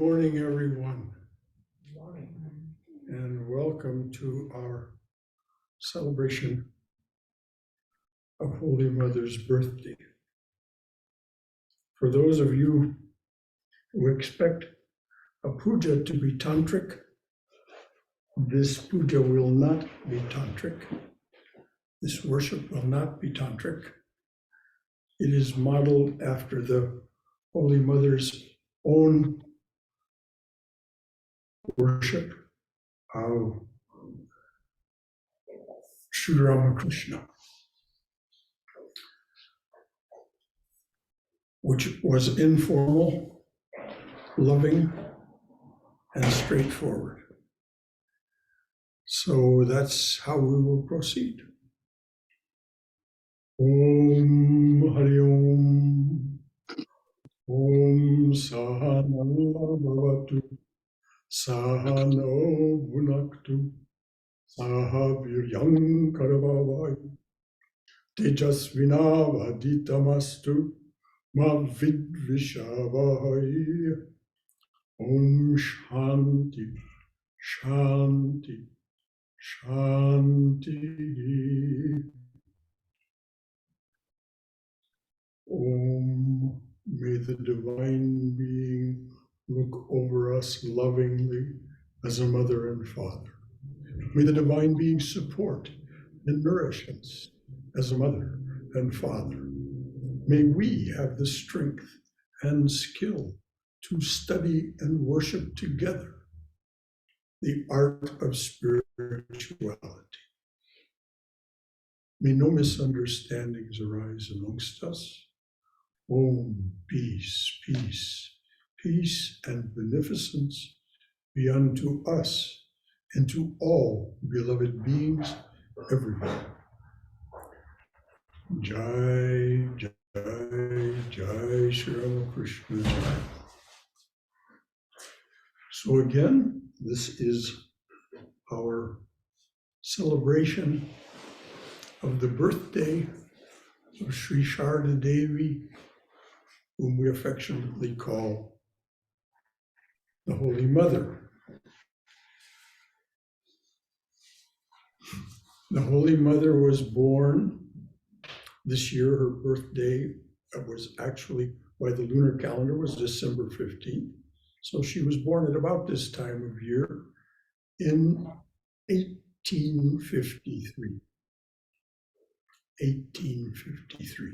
Morning, everyone. Morning. And welcome to our celebration of Holy Mother's birthday. For those of you who expect a puja to be tantric, this puja will not be tantric. This worship will not be tantric. It is modeled after the Holy Mother's own worship of Sri Ramakrishna, which was informal, loving, and straightforward. So that's how we will proceed. Om Hari Om. Om Sahana Bhavatu. Sahano Bhunaktu. Saha Viryam Karavavai. Tejasvina Vaditamastu. Ma Vidvishavai. Om Shanti, Shanti, Shanti. Om, may the Divine Being look over us lovingly as a mother and father. May the Divine Being support and nourish us as a mother and father. May we have the strength and skill to study and worship together the art of spirituality. May no misunderstandings arise amongst us. Om, peace, peace, peace and beneficence be unto us and to all beloved beings everywhere. Jai, Jai, Jai, Sri Ramakrishna, Jai. So again, this is our celebration of the birthday of Sri Sarada Devi, whom we affectionately call the Holy Mother. The Holy Mother was born this year. Her birthday was actually, by the lunar calendar, was December 15th. So she was born at about this time of year in 1853. 1853.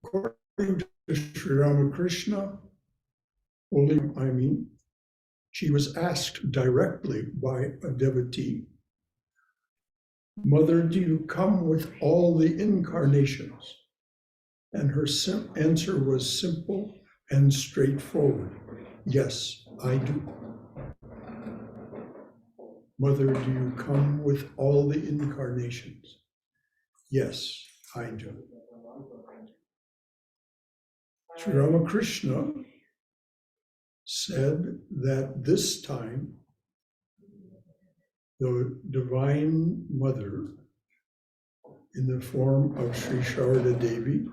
According to Sri Ramakrishna, she was asked directly by a devotee, "Mother, do you come with all the incarnations?" And her answer was simple and straightforward. Yes, I do. Mother, do you come with all the incarnations? Yes, I do. Sri Ramakrishna said that this time the Divine Mother, in the form of Sri Sarada Devi,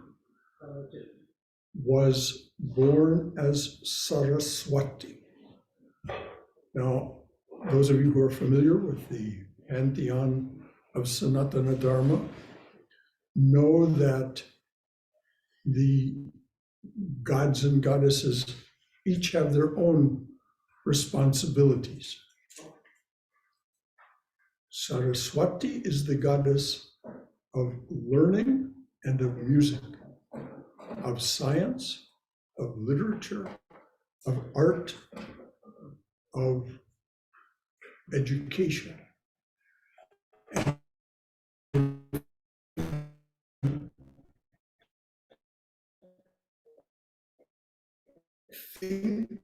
was born as Saraswati. Now, those of you who are familiar with the pantheon of Sanatana Dharma know that the gods and goddesses each have their own responsibilities. Saraswati is the goddess of learning and of music, of science, of literature, of art, of education. Think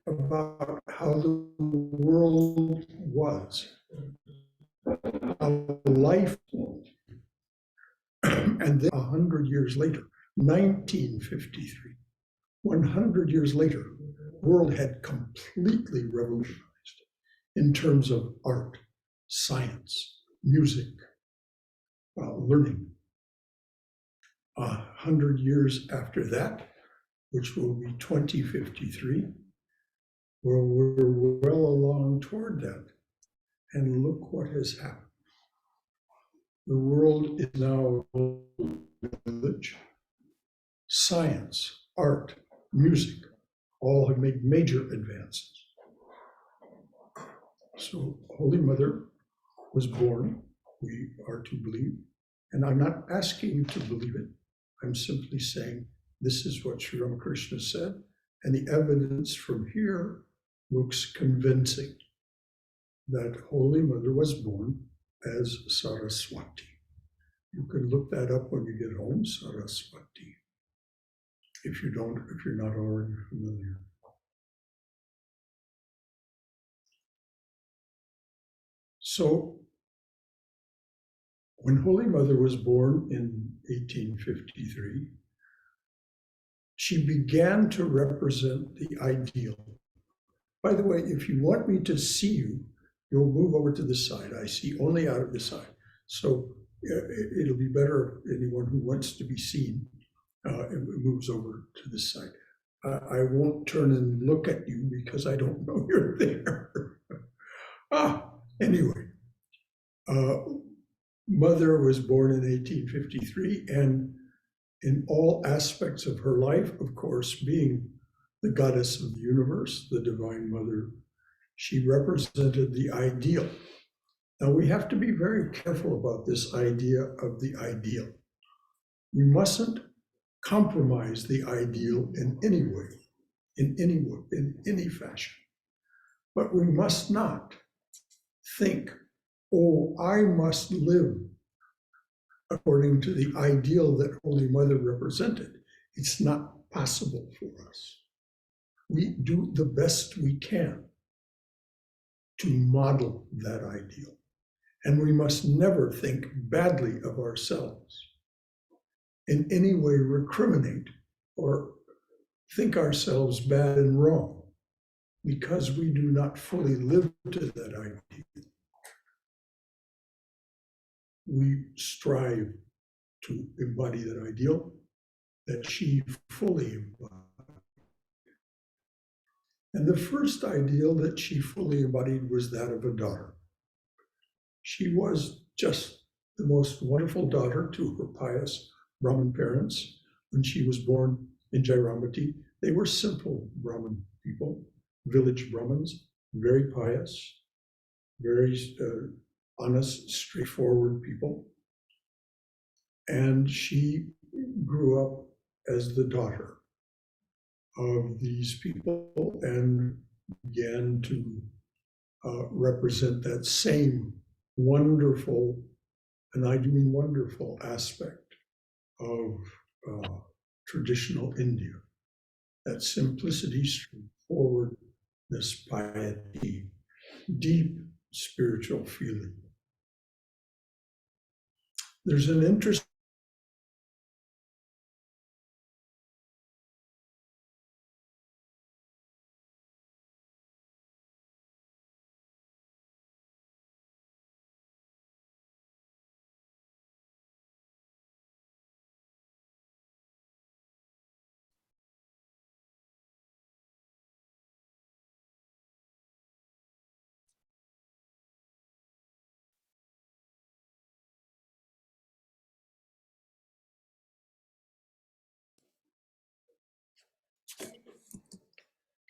about how the world was, how life was. And then 100 years later, 1953, 100 years later, the world had completely revolutionized in terms of art, science, music, learning. 100 years after that, which will be 2053, well, we're well along toward that. And look what has happened. The world is now a village. Science, art, music, all have made major advances. So Holy Mother was born, we are to believe, and I'm not asking you to believe it. I'm simply saying this is what Sri Ramakrishna said, and the evidence from here looks convincing that Holy Mother was born as Saraswati. You can look that up when you get home, Saraswati, if you're not already familiar. So when Holy Mother was born in 1853, she began to represent the ideal. By the way, if you want me to see you, you'll move over to the side. I see only out of the side. So it'll be better if anyone who wants to be seen moves over to the side. I won't turn and look at you because I don't know you're there. Anyway, Mother was born in 1853, and in all aspects of her life, of course, being the goddess of the universe, the Divine Mother, she represented the ideal. Now, we have to be very careful about this idea of the ideal. We mustn't compromise the ideal in any way, in any fashion. But we must not think, oh, I must live according to the ideal that Holy Mother represented. It's not possible for us. We do the best we can to model that ideal. And we must never think badly of ourselves, in any way recriminate or think ourselves bad and wrong because we do not fully live to that ideal. We strive to embody that ideal that she fully embodied. And the first ideal that she fully embodied was that of a daughter. She was just the most wonderful daughter to her pious Brahmin parents. When she was born in Jairamati, they were simple Brahmin people, village Brahmins, very pious, very honest, straightforward people. And she grew up as the daughter of these people and began to represent that same wonderful, and I do mean wonderful, aspect of traditional India. That simplicity, straightforwardness, piety, deep spiritual feeling. There's an interest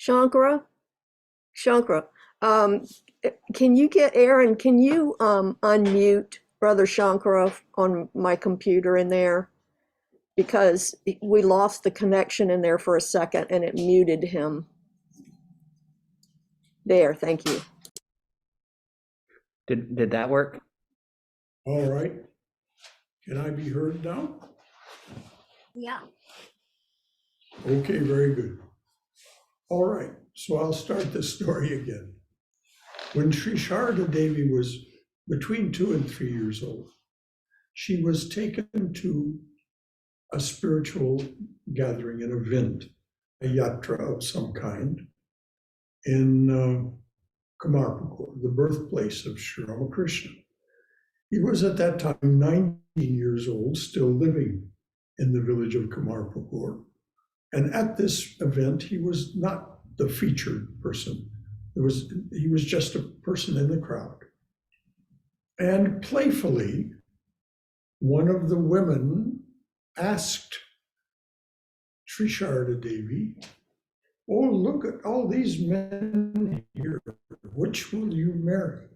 Shankara, Shankara, can you get Aaron? Can you unmute Brother Shankara on my computer in there? Because we lost the connection in there for a second and it muted him. There, thank you. Did that work? all right. Can I be heard now? Yeah. Okay, very good. All right, so I'll start the story again. When Sri Sarada Devi was between 2 and 3 years old, she was taken to a spiritual gathering, an event, a yatra of some kind in Kamarpukur, the birthplace of Sri Ramakrishna. He was at that time 19 years old, still living in the village of Kamarpukur. And at this event, he was not the featured person. He was just a person in the crowd. And playfully, one of the women asked Sri Sarada Devi, "Oh, look at all these men here. Which will you marry?"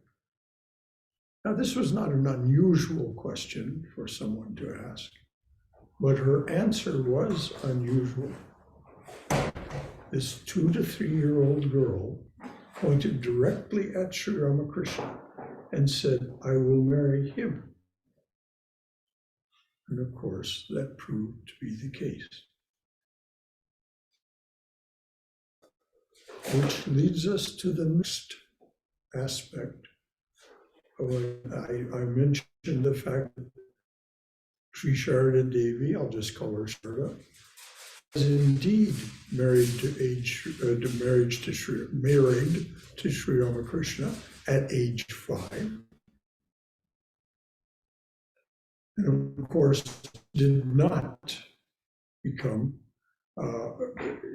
Now, this was not an unusual question for someone to ask, but her answer was unusual. This 2 to 3-year-old girl pointed directly at Sri Ramakrishna and said, "I will marry him." And of course, that proved to be the case. Which leads us to the next aspect of what I mentioned, the fact that Sri Sarada Devi, I'll just call her Sarada, is indeed married to Sri Ramakrishna at age 5. And of course, did not become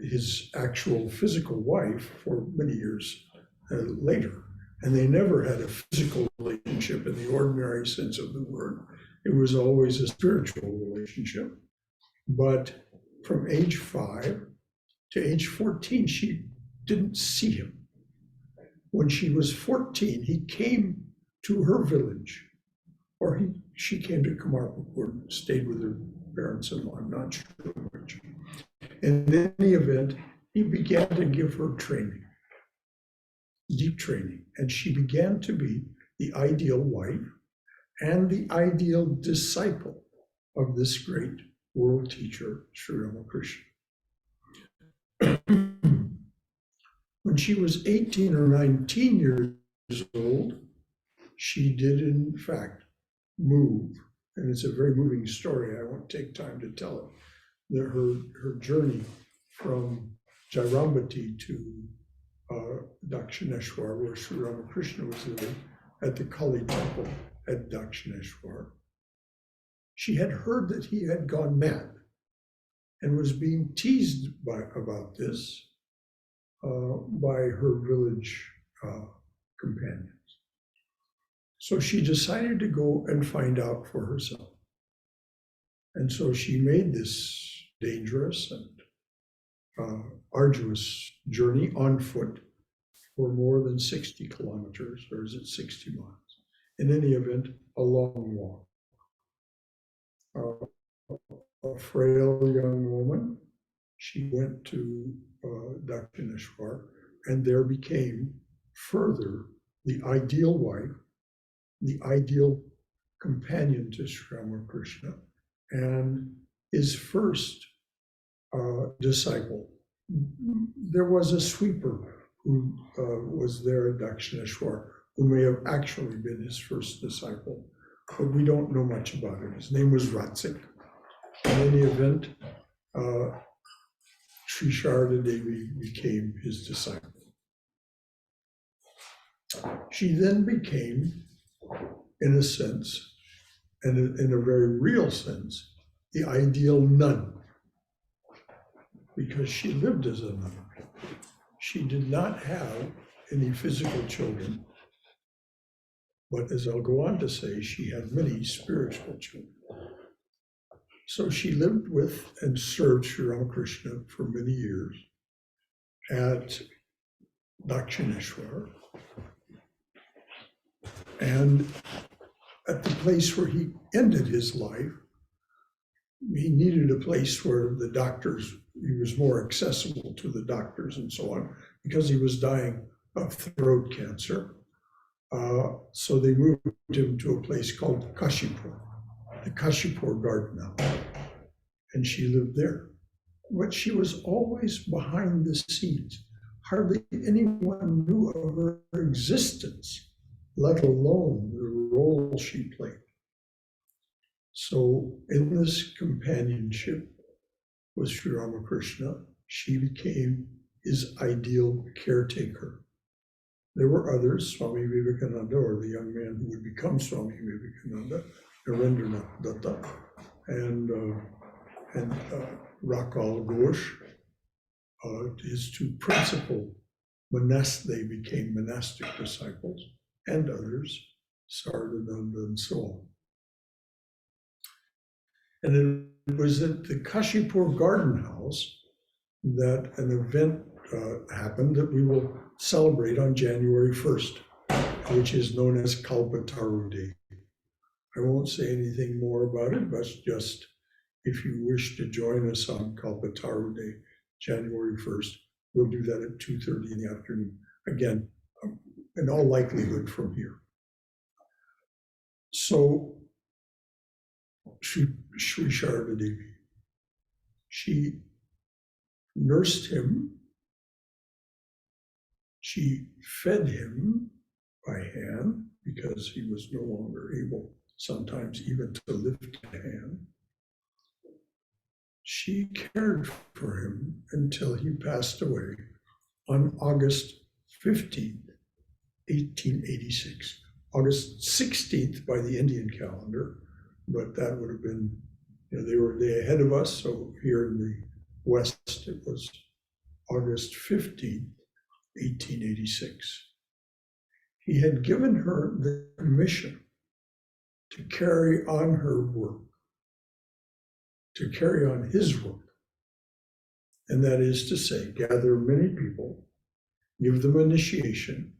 his actual physical wife for many years later. And they never had a physical relationship in the ordinary sense of the word. It was always a spiritual relationship. But from age 5 to age 14, she didn't see him. When she was 14, he came to her village, or she came to Kamarpur and stayed with her parents-in-law, I'm not sure which. In any event, he began to give her training, deep training, and she began to be the ideal wife and the ideal disciple of this great world teacher, Sri Ramakrishna. When she was 18 or 19 years old, she did in fact move, and it's a very moving story. I won't take time to tell it. Her journey from Jairambati to Dakshineshwar, where Sri Ramakrishna was living, at the Kali temple at Dakshineshwar. She had heard that he had gone mad and was being teased about this by her village companions. So she decided to go and find out for herself. And so she made this dangerous and arduous journey on foot for more than 60 kilometers, or is it 60 miles? In any event, a long walk. A frail young woman, she went to Dakshineshwar and there became further the ideal wife, the ideal companion to Sri Ramakrishna, and his first disciple. There was a sweeper who was there at Dakshineshwar, who may have actually been his first disciple, but we don't know much about him. His name was Ratsik. In any event, Sri Sarada Devi became his disciple. She then became, in a sense, and in a very real sense, the ideal nun, because she lived as a nun. She did not have any physical children, but as I'll go on to say, she had many spiritual children. So she lived with and served Sri Ramakrishna for many years at Dakshineshwar. And at the place where he ended his life, he needed a place where the doctors, he was more accessible to the doctors and so on, because he was dying of throat cancer. So they moved him to a place called Kashipur, the Kashipur Garden House, and she lived there. But she was always behind the scenes. Hardly anyone knew of her existence, let alone the role she played. So in this companionship with Sri Ramakrishna, she became his ideal caretaker. There were others, Swami Vivekananda, or the young man who would become Swami Vivekananda, Narendranath Datta, and Rakal Ghosh, his two principal they became monastic disciples, and others, Sardananda and so on. And it was at the Kashipur Garden House that an event happened that we will celebrate on January 1st, which is known as Kalpataru Day. I won't say anything more about it, but just if you wish to join us on Kalpataru Day, January 1st, we'll do that at 2:30 in the afternoon. Again, in all likelihood from here. So, Sri Sarada Devi, she nursed him, she fed him by hand because he was no longer able sometimes even to lift a hand. She cared for him until he passed away on August 15th, 1886. August 16th by the Indian calendar, but that would have been, they were a day ahead of us, so here in the West it was August 15th, 1886. He had given her the mission to carry on her work, to carry on his work, and that is to say, gather many people, give them initiation,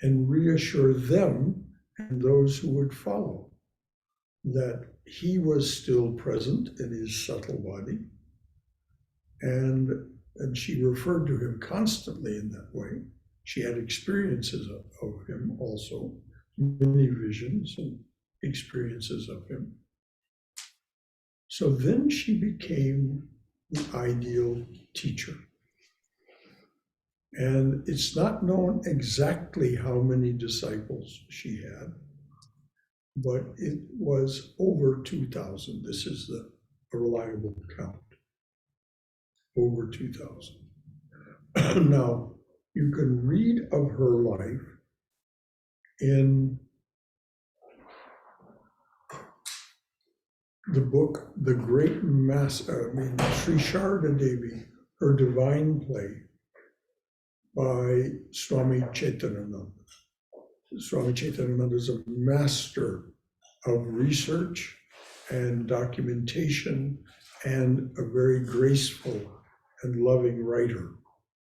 and reassure them and those who would follow that he was still present in his subtle body, and she referred to him constantly in that way. She had experiences of him also, many visions and experiences of him. So then she became the ideal teacher. And it's not known exactly how many disciples she had, but it was over 2,000. This is a reliable count, over 2,000. Now, you can read of her life in the book, The Great Sri Sarada Devi, Her Divine Play, by Swami Chaitananda. Swami Chaitananda is a master of research and documentation and a very graceful and loving writer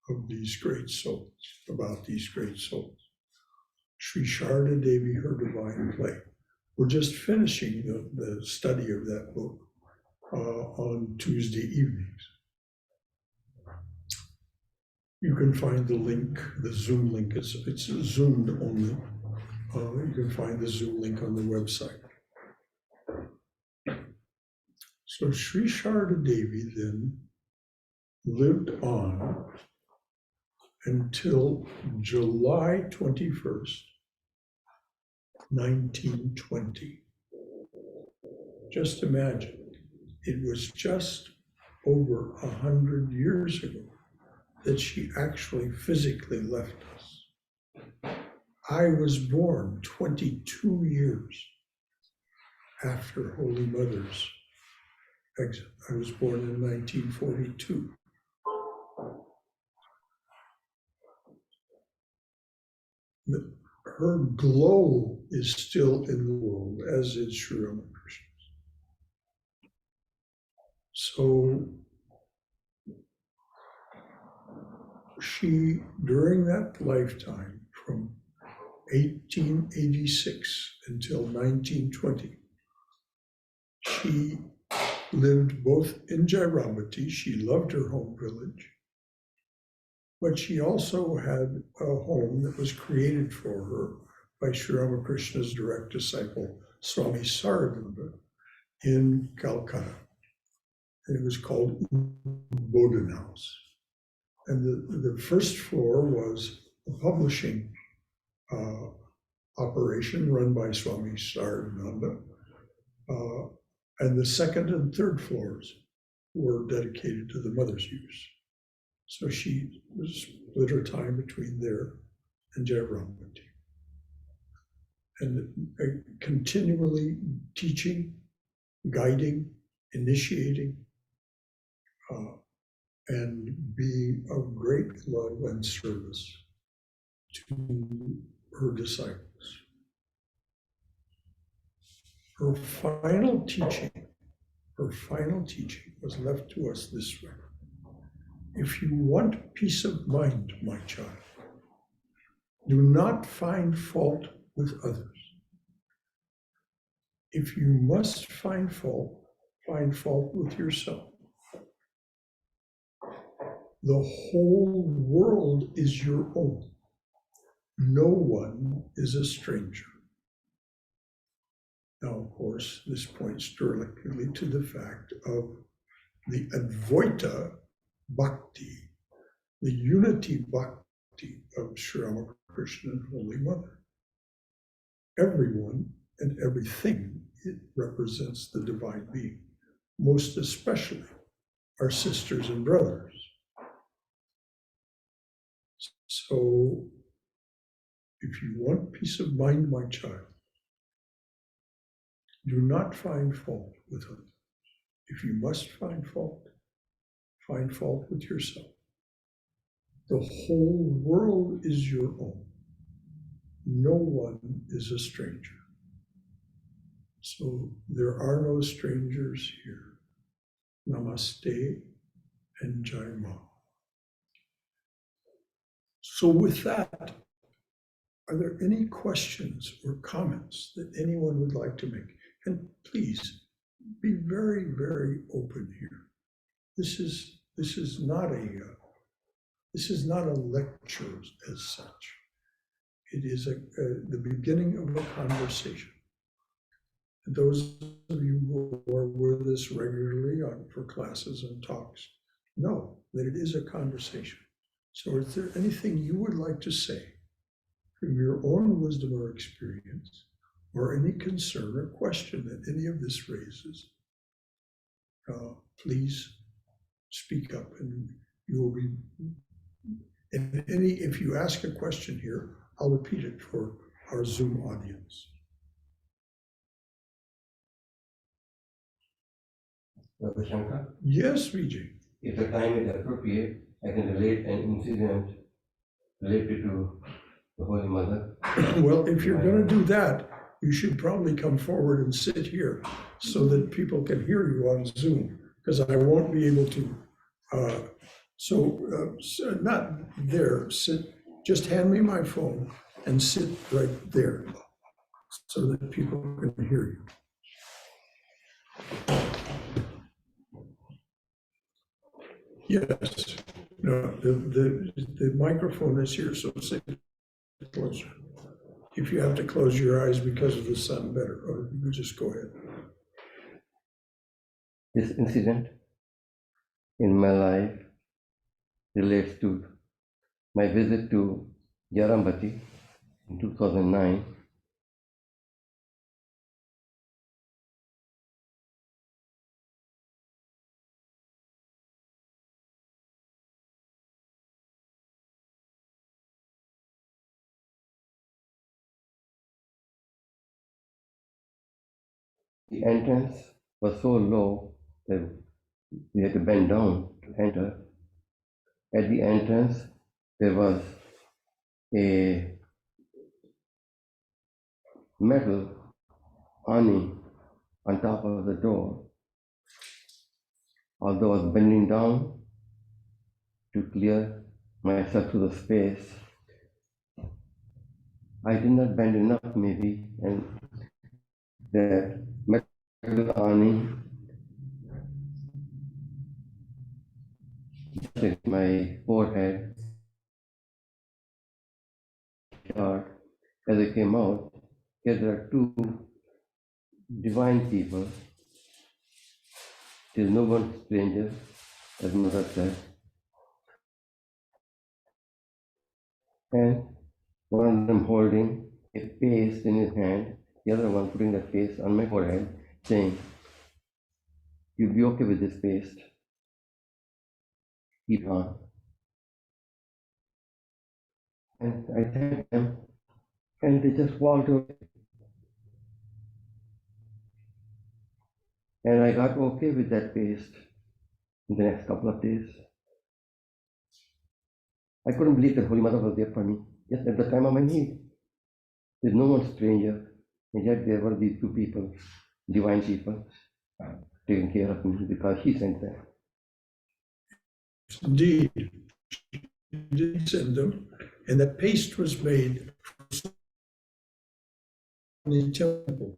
of these great souls, about these great souls. Sri Sarada Devi, Her Divine Play. We're just finishing the study of that book on Tuesday evenings. You can find the link, the Zoom link, it's Zoomed only. You can find the Zoom link on the website. So Sri Sarada Devi then lived on until July 21st, 1920. Just imagine, it was just over 100 years ago that she actually physically left us. I was born 22 years after Holy Mother's exit. I was born in 1942. Her glow is still in the world, as is Sri Ramakrishna's. So she, during that lifetime, from 1886 until 1920, she lived both in Jairavati, she loved her home village, but she also had a home that was created for her by Sri Ramakrishna's direct disciple, Swami Sarada, in Calcutta. And it was called Bodhan House. And the first floor was a publishing operation run by Swami Sarada. And the second and third floors were dedicated to the mother's use. So she split her time between there and Jairavati. And continually teaching, guiding, initiating, and being of great love and service to her disciples. Her final teaching was left to us this way. If you want peace of mind, my child, do not find fault with others. If you must find fault with yourself. The whole world is your own. No one is a stranger. Now, of course, this points directly to the fact of the Advaita Bhakti, the unity Bhakti of Sri Ramakrishna and Holy Mother. Everyone and everything, it represents the divine being, most especially our sisters and brothers. So, if you want peace of mind, my child, do not find fault with others. If you must find fault with yourself. The whole world is your own. No one is a stranger. So there are no strangers here. Namaste and Jai Ma. So with that, are there any questions or comments that anyone would like to make? And please be very, very open here. This is not a lecture as such. It is the beginning of a conversation. And those of you who are with us regularly for classes and talks know that it is a conversation. So is there anything you would like to say from your own wisdom or experience, or any concern or question that any of this raises? Please speak up, and you will be. And if you ask a question here, I'll repeat it for our Zoom audience. Dr. Shankara? Yes, Vijay. If the time is appropriate, I can relate an incident related to the Holy Mother. Well, if you're going to do that, you should probably come forward and sit here so that people can hear you on Zoom, because I won't be able to. So not there, sit, just hand me my phone and sit right there so that people can hear you. Yes, no, the microphone is here, so sit closer. If you have to close your eyes because of the sun, better, or you can just go ahead. This incident in my life relates to my visit to Yarambati in 2009. The entrance was so low that we had to bend down to enter. At the entrance, there was a metal awning on top of the door. Although I was bending down to clear myself to the space, I did not bend enough maybe, and the metal awning hit my forehead. As I came out, here there are two divine people. There is no one stranger, as Mother said. And one of them holding a paste in his hand, the other one putting the paste on my forehead, saying, "You'll be okay with this paste. Keep on." And I thanked them, and they just walked away. And I got okay with that paste in the next couple of days. I couldn't believe that Holy Mother was there for me. Just at the time of my need. There's no one stranger, and yet there were these two people, divine people, taking care of me because He sent them. Indeed, he did send them, and that paste was made in the temple.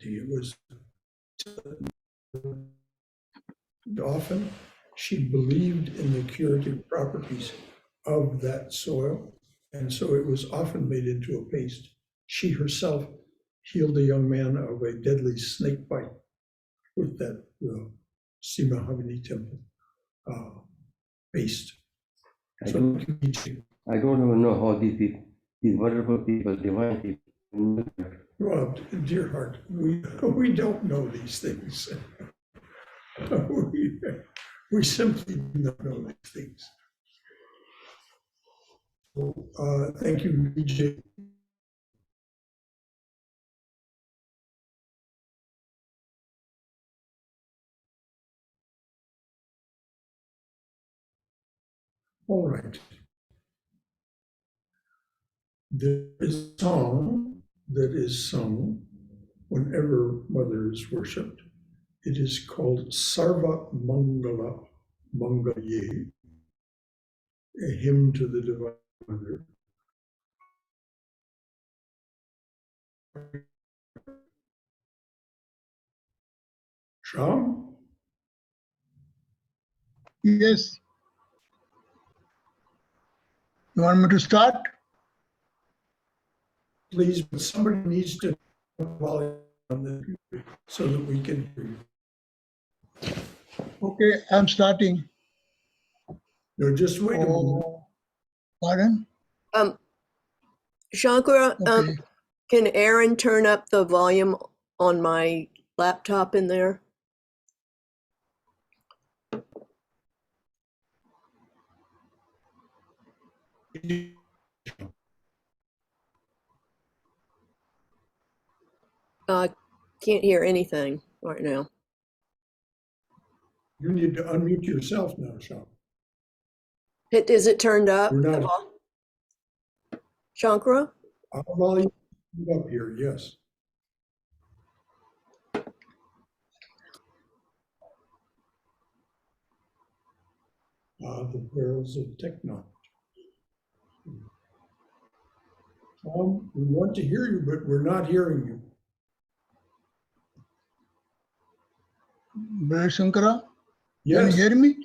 It was often she believed in the curative properties of that soil, and so it was often made into a paste. She herself healed a young man of a deadly snake bite with that Sri Mahavini temple paste. I don't even know how these people, these wonderful people, divine people. Well, dear heart, we don't know these things. we simply do not know these things. So, thank you, Vijay. All right. There is a song that is sung whenever Mother is worshipped. It is called Sarva Mangala Mangalye, a hymn to the Divine Mother. Sham? Yes. You want me to start? Please, but somebody needs to volume on this so that we can hear you. Okay, I'm starting. No, just wait a moment. Pardon? Shankara, Okay. can Aaron turn up the volume on my laptop in there? Can't hear anything right now. You need to unmute yourself now, Sham. Is it turned up? We're not. Shankara? I'll volume it up here, yes. The perils of technology. We want to hear you, but we're not hearing you. Brother Shankara, can Yes, you hear me?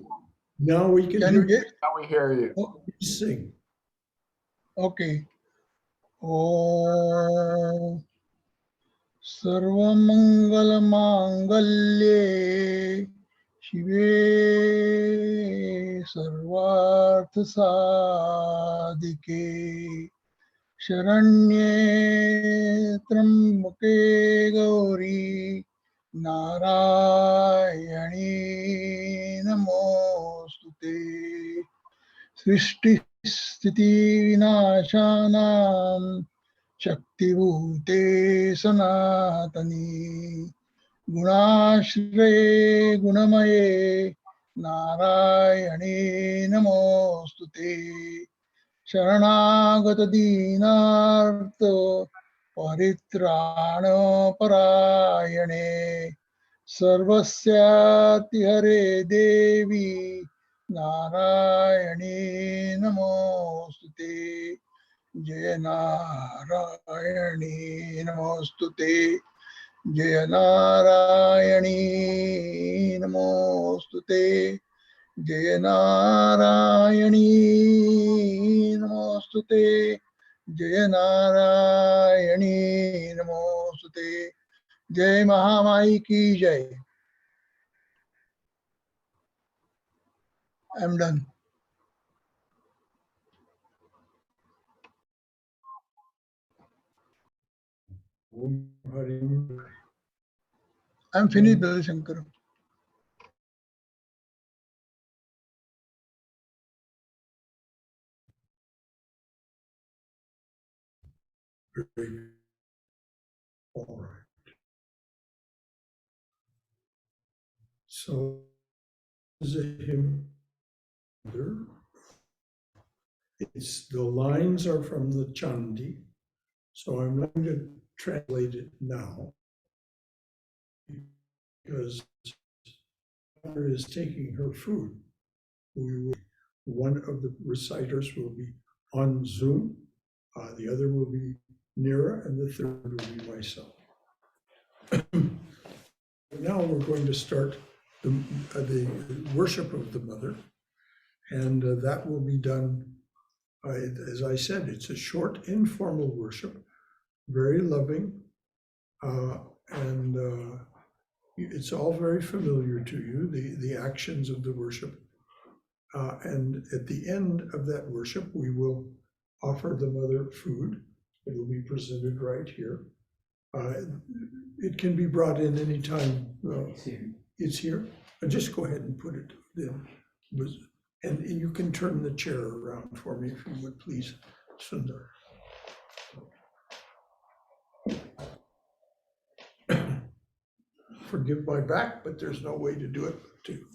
now we can Can hear you you. hear? Now we hear you. Oh, Sing. okay. Oh, Sarvamangala Mangalye Shive Sarvartha Sadike Sharanye Trambake Gauri Narayani Namostute Srishti Sthiti Vinashanam Shaktivute Sanatani Gunashre Gunamaye Narayani Namostute शरणागत दीनार्थ परित्राण परायणे सर्वस्याति हरे देवी नारायणी नमोस्तुते जय नारायणी नमोस्तुते जय नारायणी नमोस्तुते जय नारायणी नमोस्तुते जय नारायणी नमोस्तुते जय महामाई की जय. I'm done. I'm finished, Brother Shankar. All right. So is a hymn. It's the lines are from the Chandi, so I'm not going to translate it now because mother is taking her food. One of the reciters will be on Zoom, the other will be Nira, and the third will be myself. Now we're going to start the worship of the mother, and that will be done, as I said, it's a short informal worship, very loving, and it's all very familiar to you, the actions of the worship. And at the end of that worship, we will offer the mother food. It will be presented right here. It can be brought in anytime. It's here. It's here. Just go ahead and put it in. And you can turn the chair around for me if you would, please, Sundar. Forgive my back, but there's no way to do it but to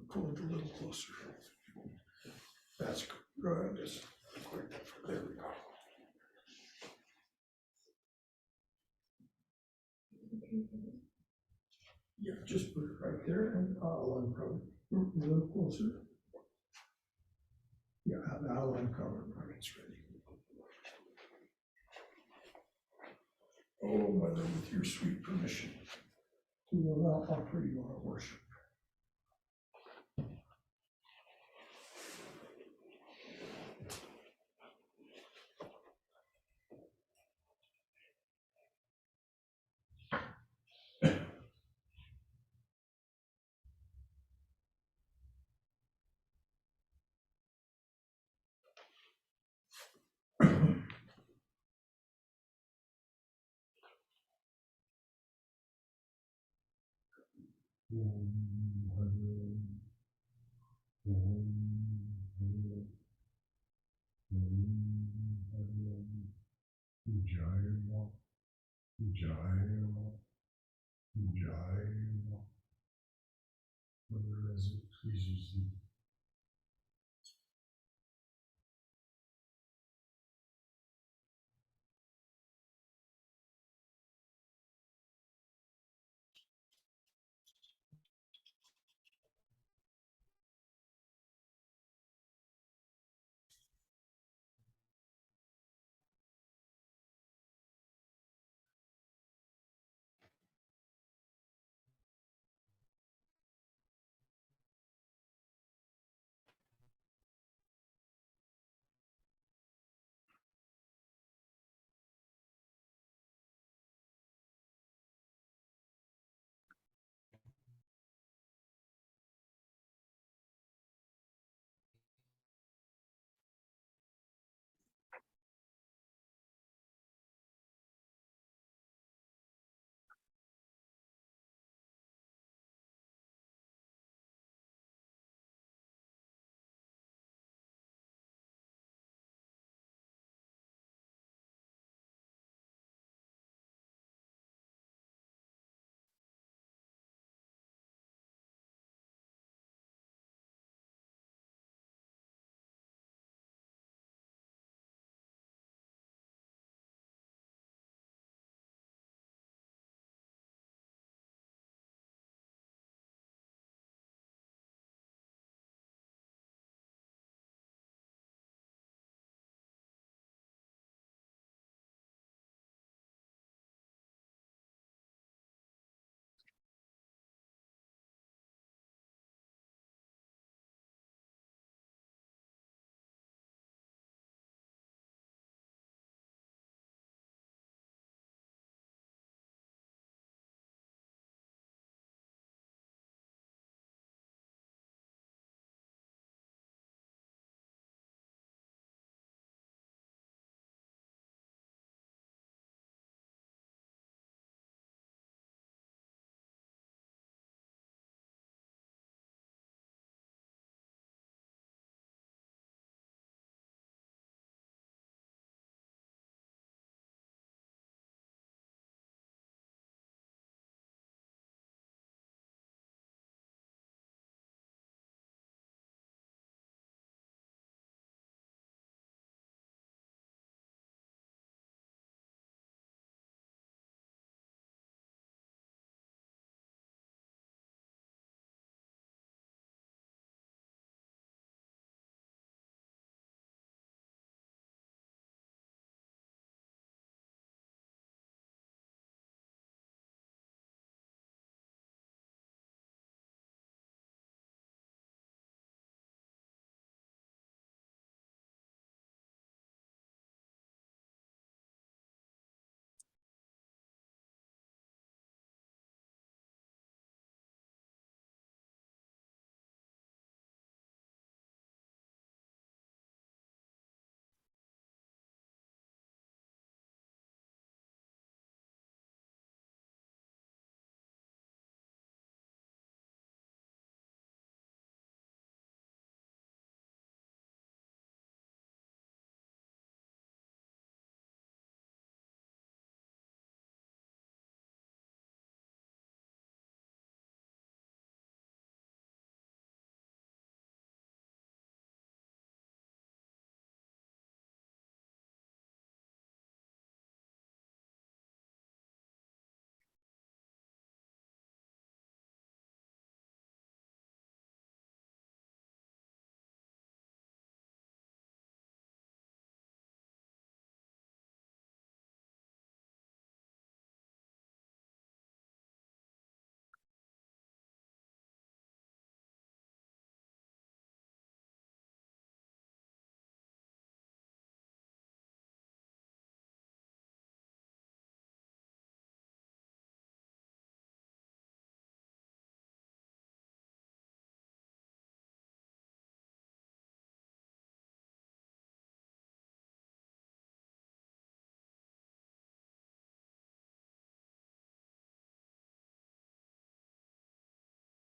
pull it a little closer. That's good. Just there we go. Yeah, just put it right there, and I'll uncover a little closer. Yeah, I'll uncover it when it's ready. Oh, Mother, with your sweet permission, we will now offer you our worship. Mother, as it pleases thee.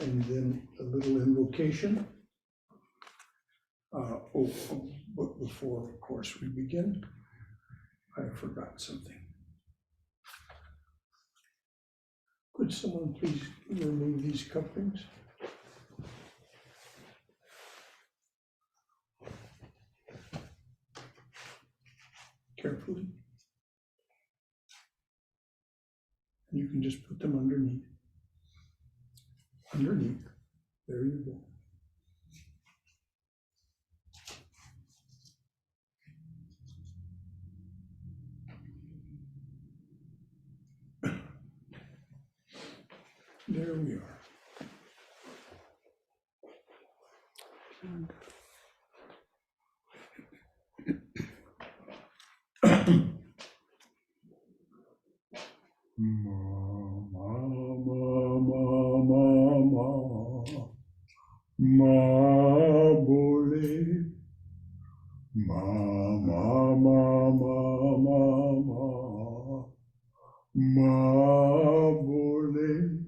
and then a little invocation. But before, of course, we begin, I forgot something. Could someone please remove these couplings? Carefully. You can just put them underneath. Underneath. There you go. There we are. Ma bole, ma bole,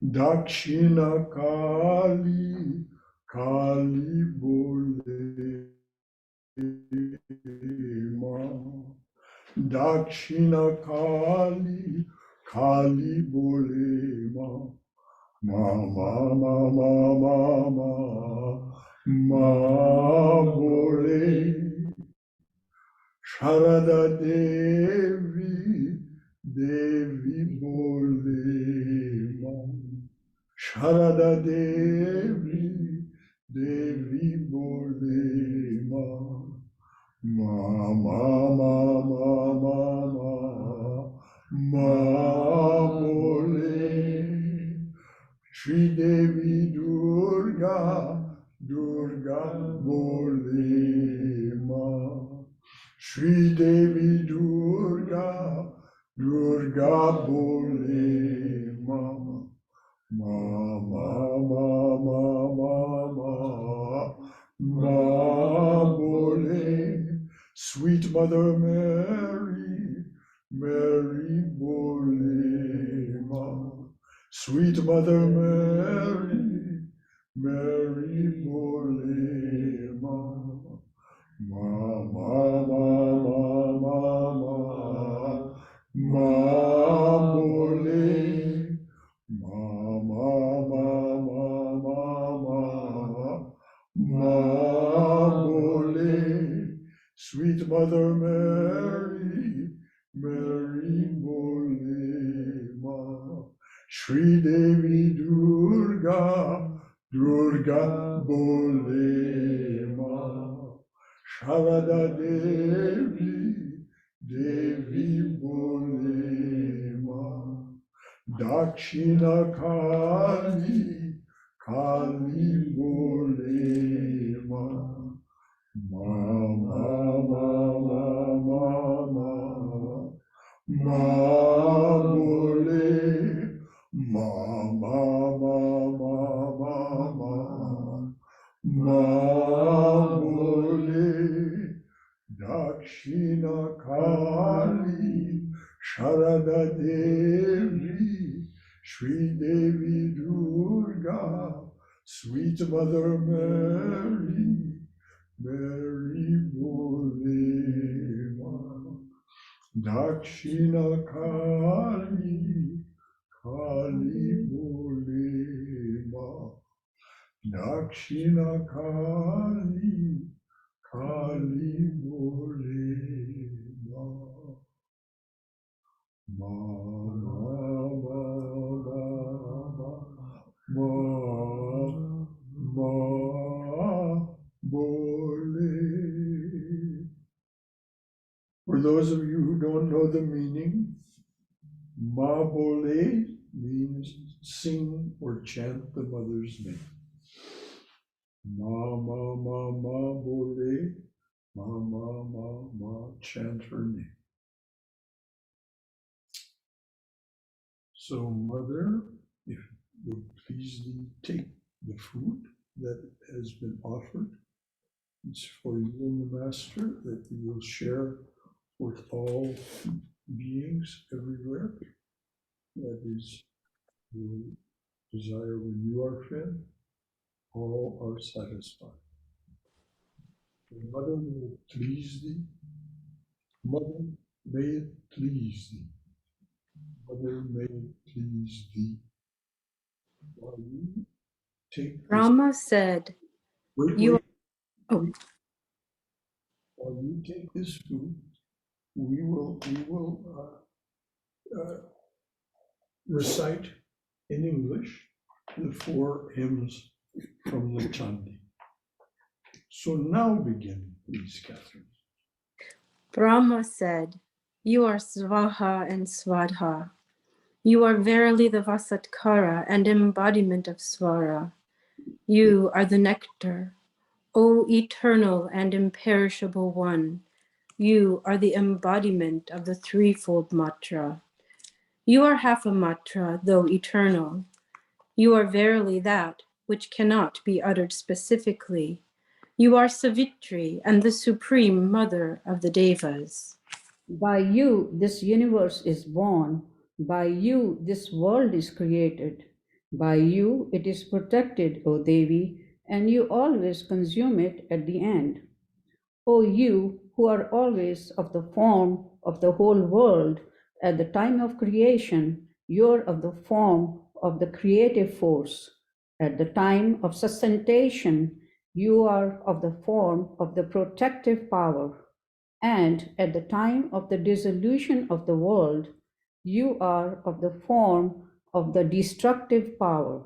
Dakshina Kali, Kali bole, ma, Dakshina Kali, Kali bole, ma. Ma bole, Sarada Devi, Devi bole, ma. Sarada Devi, Devi bole, ma. Ma bole. Sri Devi Durga, Durga bole ma. Sri Devi Durga, Durga bole ma. Ma bole. Sweet Mother Mary, Mary bole ma. Sweet Mother Mary, Mary bole ma. Ma bole. Ma bole. Sweet Mother Mary, Mary bole ma. Sri Devi Durga, Durga bole ma. Sarada Devi, Devi bole ma. Dakshina Kali, Kali bole ma. Ma bole, ma bole, Dakshina Kali, Sarada Devi, Sri Devi Durga, Sweet Mother Mary, Mary bole ma. Dakshina Kali, Kali bole ma. Dakshina Kali, Kali bole ma. Ma bole. For those of you who don't know the meaning, Ma bole means sing or chant the mother's name. Ma bole, ma, chant her name. So mother, if you would please take the food that has been offered. It's for you and the master that you will share with all beings everywhere. That is, you desire when you are fed, all are satisfied. Mother, may it please thee. Mother, may it please thee. Mother, may it please thee. While you take this, Brahma said, wait, you wait, oh. wait. While you take this food, we will recite in English the 4 hymns from the Chandi. So now begin, please, Catherine. Brahma said, you are Svaha and Svadha. You are verily the Vasatkara and embodiment of Swara. You are the nectar, O eternal and imperishable one. You are the embodiment of the threefold matra. You are half a matra, though eternal. You are verily that which cannot be uttered specifically. You are Savitri and the supreme mother of the Devas. By you, this universe is born. By you, this world is created. By you, it is protected, O Devi, and you always consume it at the end. O you, who are always of the form of the whole world, at the time of creation, you're of the form of the creative force. At the time of sustentation, you are of the form of the protective power. And at the time of the dissolution of the world, you are of the form of the destructive power.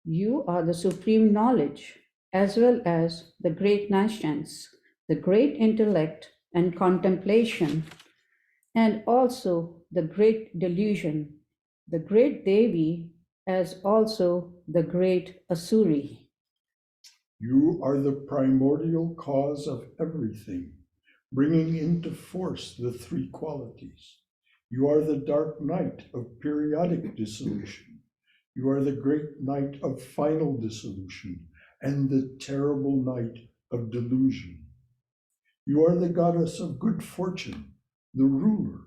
You are the supreme knowledge, as well as the great nascience, the great intellect and contemplation, and also the great delusion, the great Devi, as also the great Asuri. You are the primordial cause of everything, bringing into force the 3 qualities. You are the dark night of periodic dissolution. You are the great night of final dissolution and the terrible night of delusion. You are the goddess of good fortune, the ruler,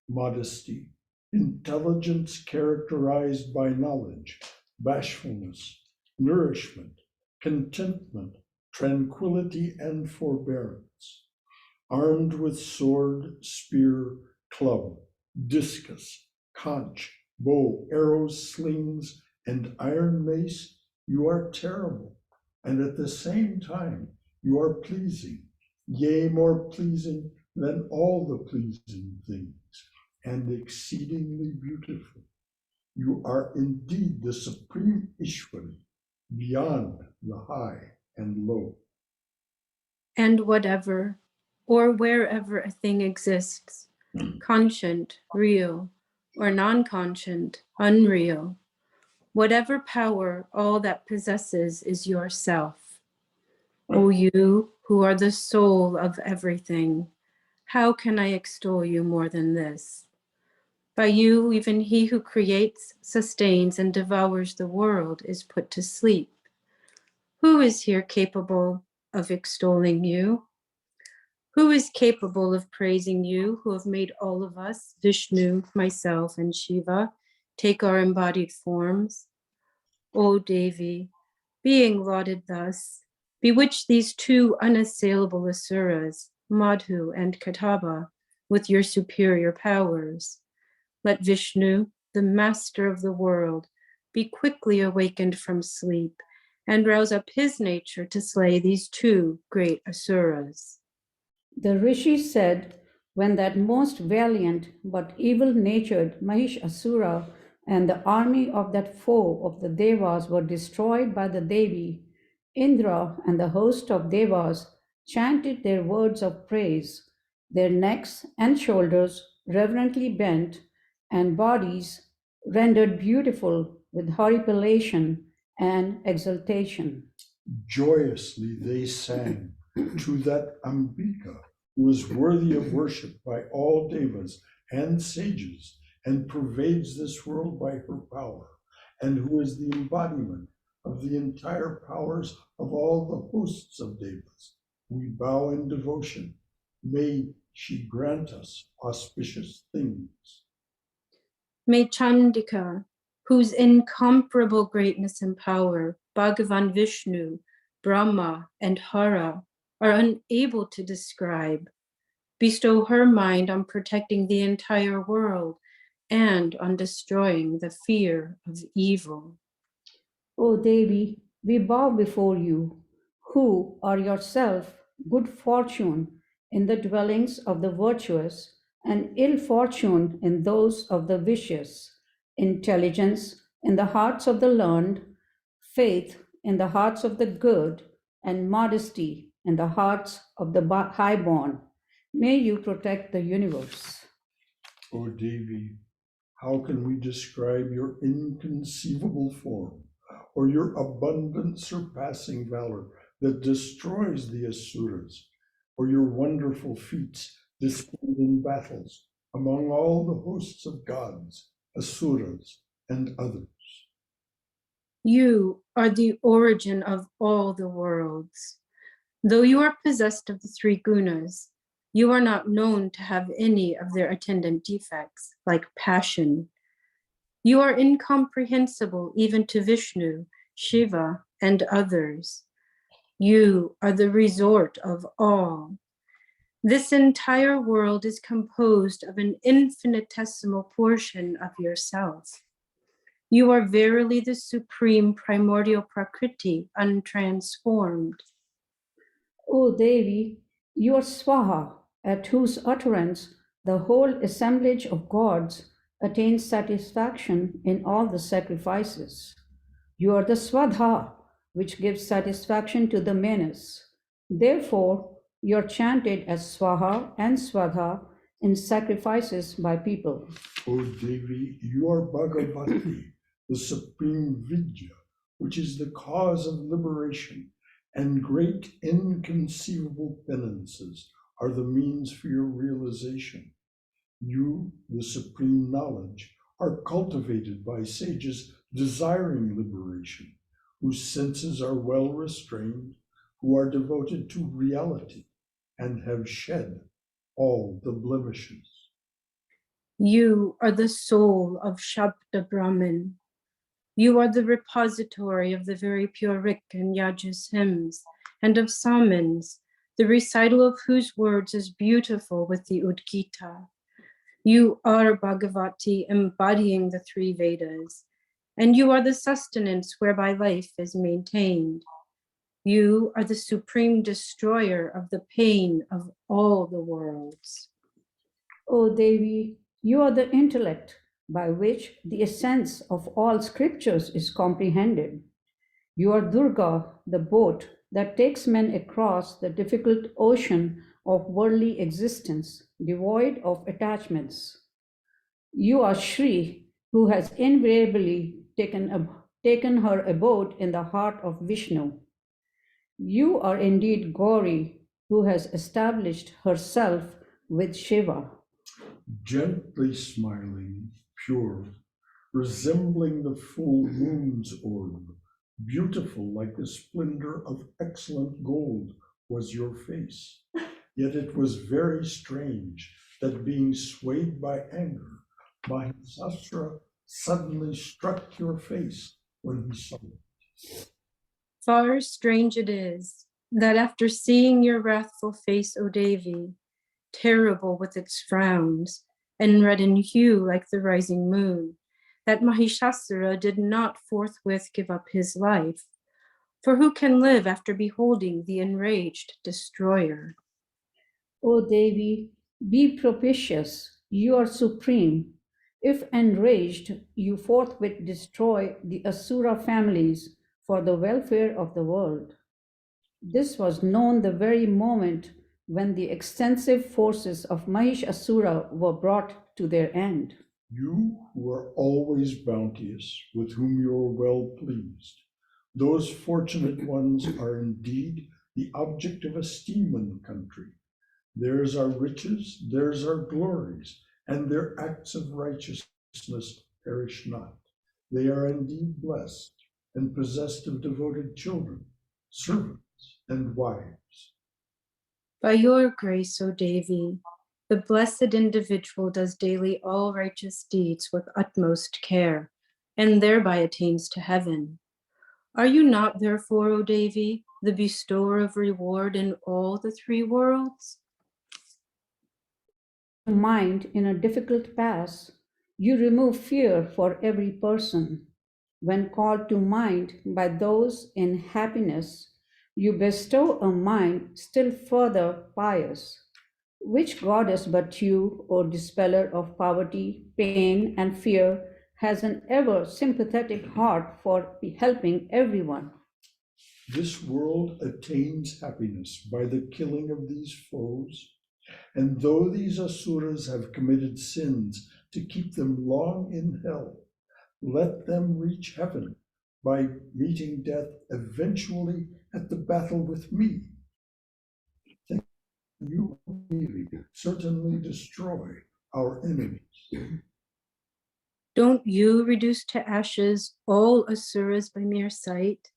modesty, intelligence characterized by knowledge, bashfulness, nourishment, contentment, tranquility, and forbearance. Armed with sword, spear, club, discus, conch, bow, arrows, slings, and iron mace, you are terrible, and at the same time you are pleasing, yea, more pleasing than all the pleasing things, and exceedingly beautiful. You are indeed the supreme Ishwari, beyond the high and low. And whatever, or wherever a thing exists, conscient, real, or non-conscient, unreal, whatever power all that possesses is yourself. O you who are the soul of everything, how can I extol you more than this? By you, even he who creates, sustains, and devours the world is put to sleep. Who is here capable of extolling you? Who is capable of praising you, who have made all of us, Vishnu, myself, and Shiva, take our embodied forms? O Devi, being lauded thus, bewitch these 2 unassailable asuras, Madhu and Kataba, with your superior powers. Let Vishnu, the master of the world, be quickly awakened from sleep and rouse up his nature to slay these 2 great asuras. The rishi said, when that most valiant but evil-natured Mahishasura and the army of that foe of the Devas were destroyed by the Devi, Indra and the host of Devas chanted their words of praise, their necks and shoulders reverently bent, and bodies rendered beautiful with horripilation and exultation. Joyously they sang to that Ambika who is worthy of worship by all devas and sages and pervades this world by her power, and who is the embodiment of the entire powers of all the hosts of devas. We bow in devotion. May she grant us auspicious things. May Chandika, whose incomparable greatness and power Bhagavan Vishnu, Brahma, and Hara are unable to describe, bestow her mind on protecting the entire world and on destroying the fear of evil. O Devi, we bow before you, who are yourself good fortune in the dwellings of the virtuous and ill fortune in those of the vicious, intelligence in the hearts of the learned, faith in the hearts of the good, and modesty in the hearts of the highborn. May you protect the universe. O Devi, how can we describe your inconceivable form or your abundant surpassing valor that destroys the asuras, or your wonderful feats displayed in battles among all the hosts of gods, asuras, and others? You are the origin of all the worlds. Though you are possessed of the three gunas, you are not known to have any of their attendant defects, like passion. You are incomprehensible even to Vishnu, Shiva, and others. You are the resort of all. This entire world is composed of an infinitesimal portion of yourself. You are verily the supreme primordial Prakriti, untransformed. O Devi, you are Swaha, at whose utterance the whole assemblage of gods attains satisfaction in all the sacrifices. You are the Swadha, which gives satisfaction to the Manas. Therefore, you are chanted as Swaha and Swadha in sacrifices by people. O Devi, you are Bhagavati, the supreme Vidya, which is the cause of liberation, and great inconceivable penances are the means for your realization. You, the supreme knowledge, are cultivated by sages desiring liberation, whose senses are well restrained, who are devoted to reality, and have shed all the blemishes. You are the soul of Shabda Brahman. You are the repository of the very pure Rik and Yajas hymns, and of Samans, the recital of whose words is beautiful with the Udgita. You are Bhagavati, embodying the three Vedas, and you are the sustenance whereby life is maintained. You are the supreme destroyer of the pain of all the worlds. O Devi, you are the intellect by which the essence of all scriptures is comprehended. You are Durga, the boat that takes men across the difficult ocean of worldly existence, devoid of attachments. You are Shri, who has invariably taken her abode in the heart of Vishnu. You are indeed Gauri, who has established herself with Shiva. Gently smiling, pure, resembling the full moon's orb, beautiful like the splendor of excellent gold was your face. Yet it was very strange that being swayed by anger, Mahishasura suddenly struck your face when he saw it. Far strange it is that after seeing your wrathful face, O Devi, terrible with its frowns, and red in hue like the rising moon, that Mahishasura did not forthwith give up his life. For who can live after beholding the enraged destroyer? O Devi, be propitious, you are supreme. If enraged, you forthwith destroy the Asura families for the welfare of the world. This was known the very moment when the extensive forces of Mahishasura were brought to their end. You who are always bounteous, with whom you are well pleased, those fortunate ones are indeed the object of esteem in the country. Theirs are riches, theirs are glories, and their acts of righteousness perish not. They are indeed blessed and possessed of devoted children, servants, and wives. By your grace, O Devi, the blessed individual does daily all righteous deeds with utmost care, and thereby attains to heaven. Are you not, therefore, O Devi, the bestower of reward in all the three worlds? Mind in a difficult pass, you remove fear for every person. When called to mind by those in happiness, you bestow a mind still further pious. Which goddess but you, O dispeller of poverty, pain, and fear, has an ever sympathetic heart for helping everyone? This world attains happiness by the killing of these foes, and though these asuras have committed sins to keep them long in hell, let them reach heaven by meeting death eventually at the battle with me. Then you, Devi, certainly destroy our enemies. Don't you reduce to ashes all asuras by mere sight?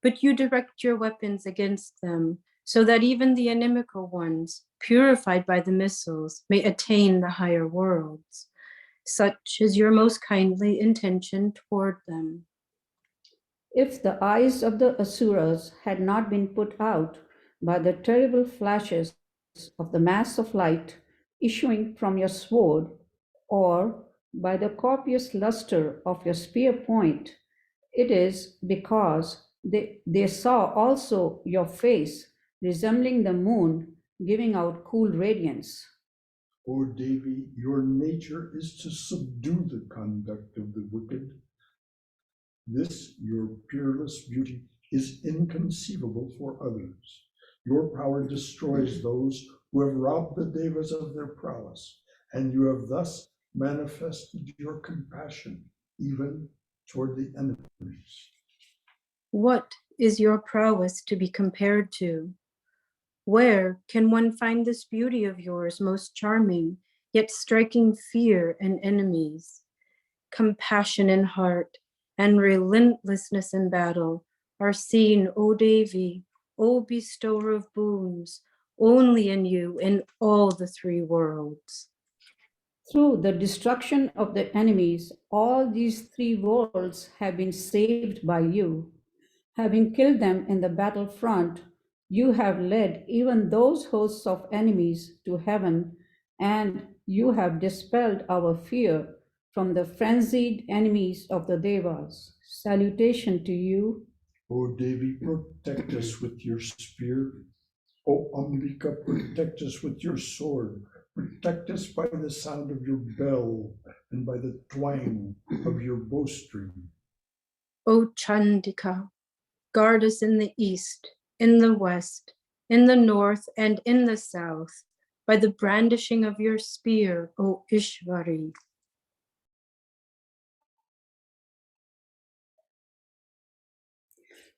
But you direct your weapons against them, so that even the inimical ones, purified by the missiles, may attain the higher worlds. Such is your most kindly intention toward them. If the eyes of the Asuras had not been put out by the terrible flashes of the mass of light issuing from your sword, or by the copious luster of your spear point, it is because they saw also your face resembling the moon giving out cool radiance. O Devi, your nature is to subdue the conduct of the wicked. This, your peerless beauty, is inconceivable for others. Your power destroys those who have robbed the devas of their prowess, and you have thus manifested your compassion even toward the enemies. What is your prowess to be compared to? Where can one find this beauty of yours most charming, yet striking fear in enemies? Compassion in heart and relentlessness in battle are seen, O Devi, O bestower of boons, only in you in all the three worlds. Through the destruction of the enemies, all these three worlds have been saved by you. Having killed them in the battlefront, you have led even those hosts of enemies to heaven, and you have dispelled our fear from the frenzied enemies of the Devas. Salutation to you. O Devi, protect us with your spear. O Ambika, protect us with your sword. Protect us by the sound of your bell and by the twang of your bowstring. O Chandika, guard us in the east, in the west, in the north, and in the south, by the brandishing of your spear, O Ishvari.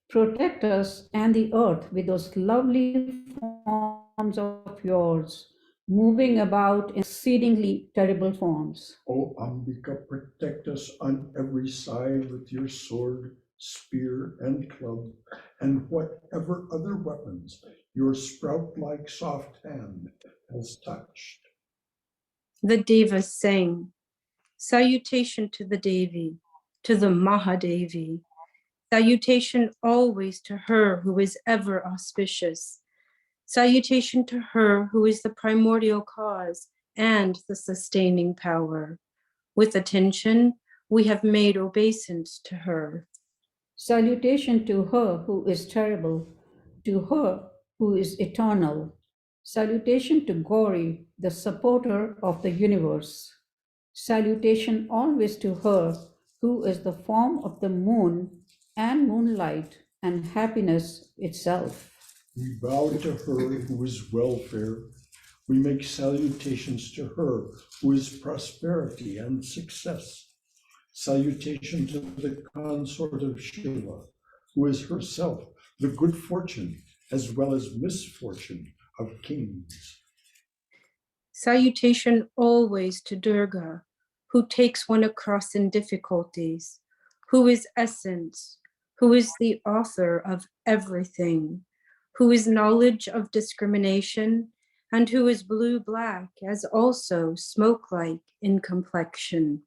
Protect us and the earth with those lovely forms of yours, moving about in exceedingly terrible forms. O Ambika, protect us on every side with your sword, spear, and club, and whatever other weapons your sprout-like soft hand has touched. The Devas sang, salutation to the Devi, to the Mahadevi, salutation always to her who is ever auspicious, salutation to her who is the primordial cause and the sustaining power. With attention, we have made obeisance to her. Salutation to her who is terrible, to her who is eternal. Salutation to Gauri, the supporter of the universe. Salutation always to her who is the form of the moon and moonlight and happiness itself. We bow to her who is welfare. We make salutations to her who is prosperity and success. Salutation to the consort of Shiva, who is herself the good fortune as well as misfortune of kings. Salutation always to Durga, who takes one across in difficulties, who is essence, who is the author of everything, who is knowledge of discrimination, and who is blue-black as also smoke-like in complexion.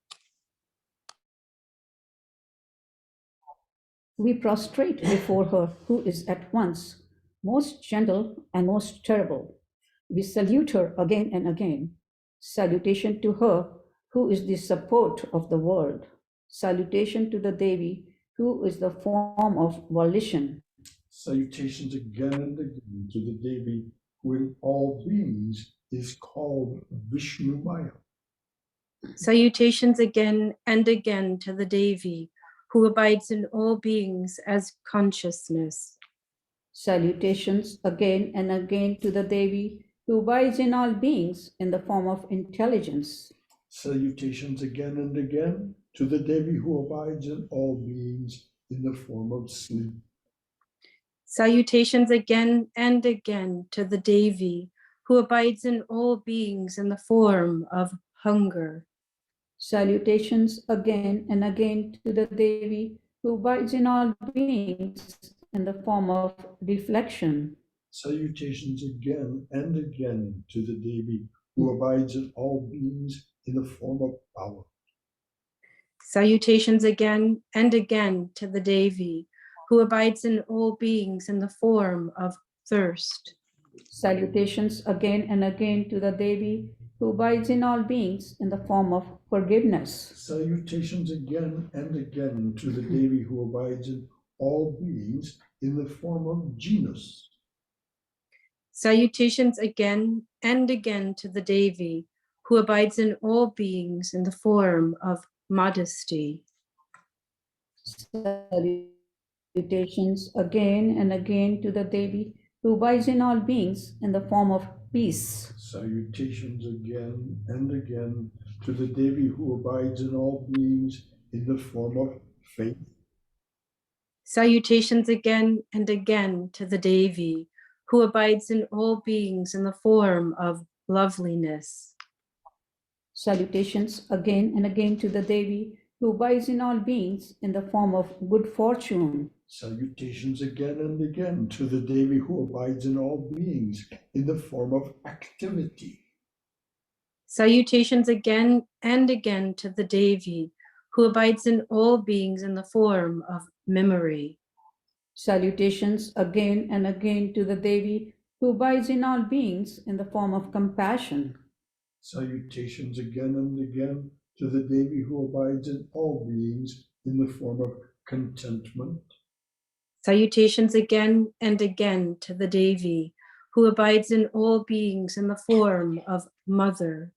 We prostrate before her who is at once most gentle and most terrible. We salute her again and again. Salutation to her who is the support of the world. Salutation to the Devi who is the form of volition. Salutations again and again to the Devi, who in all beings is called Vishnu Maya. Salutations again and again to the Devi, who abides in all beings as consciousness. Salutations again and again to the Devi who abides in all beings in the form of intelligence. Salutations again and again to the Devi, who abides in all beings in the form of sleep. Salutations again and again to the Devi, who abides in all beings in the form of hunger. Salutations again and again to the Devi who abides in all beings in the form of reflection. Salutations again and again to the Devi, who abides in all beings in the form of power. Salutations again and again to the Devi, who abides in all beings in the form of thirst. Salutations again and again to the Devi who abides in all beings in the form of forgiveness. Salutations again and again to the Devi, who abides in all beings in the form of genus. Salutations again and again to the Devi, who abides in all beings in the form of modesty. Salutations again and again to the Devi who abides in all beings in the form of peace. Salutations again and again to the Devi, who abides in all beings in the form of faith. Salutations again and again to the Devi, who abides in all beings in the form of loveliness. Salutations again and again to the Devi who abides in all beings in the form of good fortune. Salutations again and again to the Devi, who abides in all beings in the form of activity. Salutations again and again to the Devi, who abides in all beings in the form of memory. Salutations again and again to the Devi who abides in all beings in the form of compassion. Salutations again and again to the Devi, who abides in all beings in the form of contentment. Salutations again and again to the Devi, who abides in all beings in the form of mother.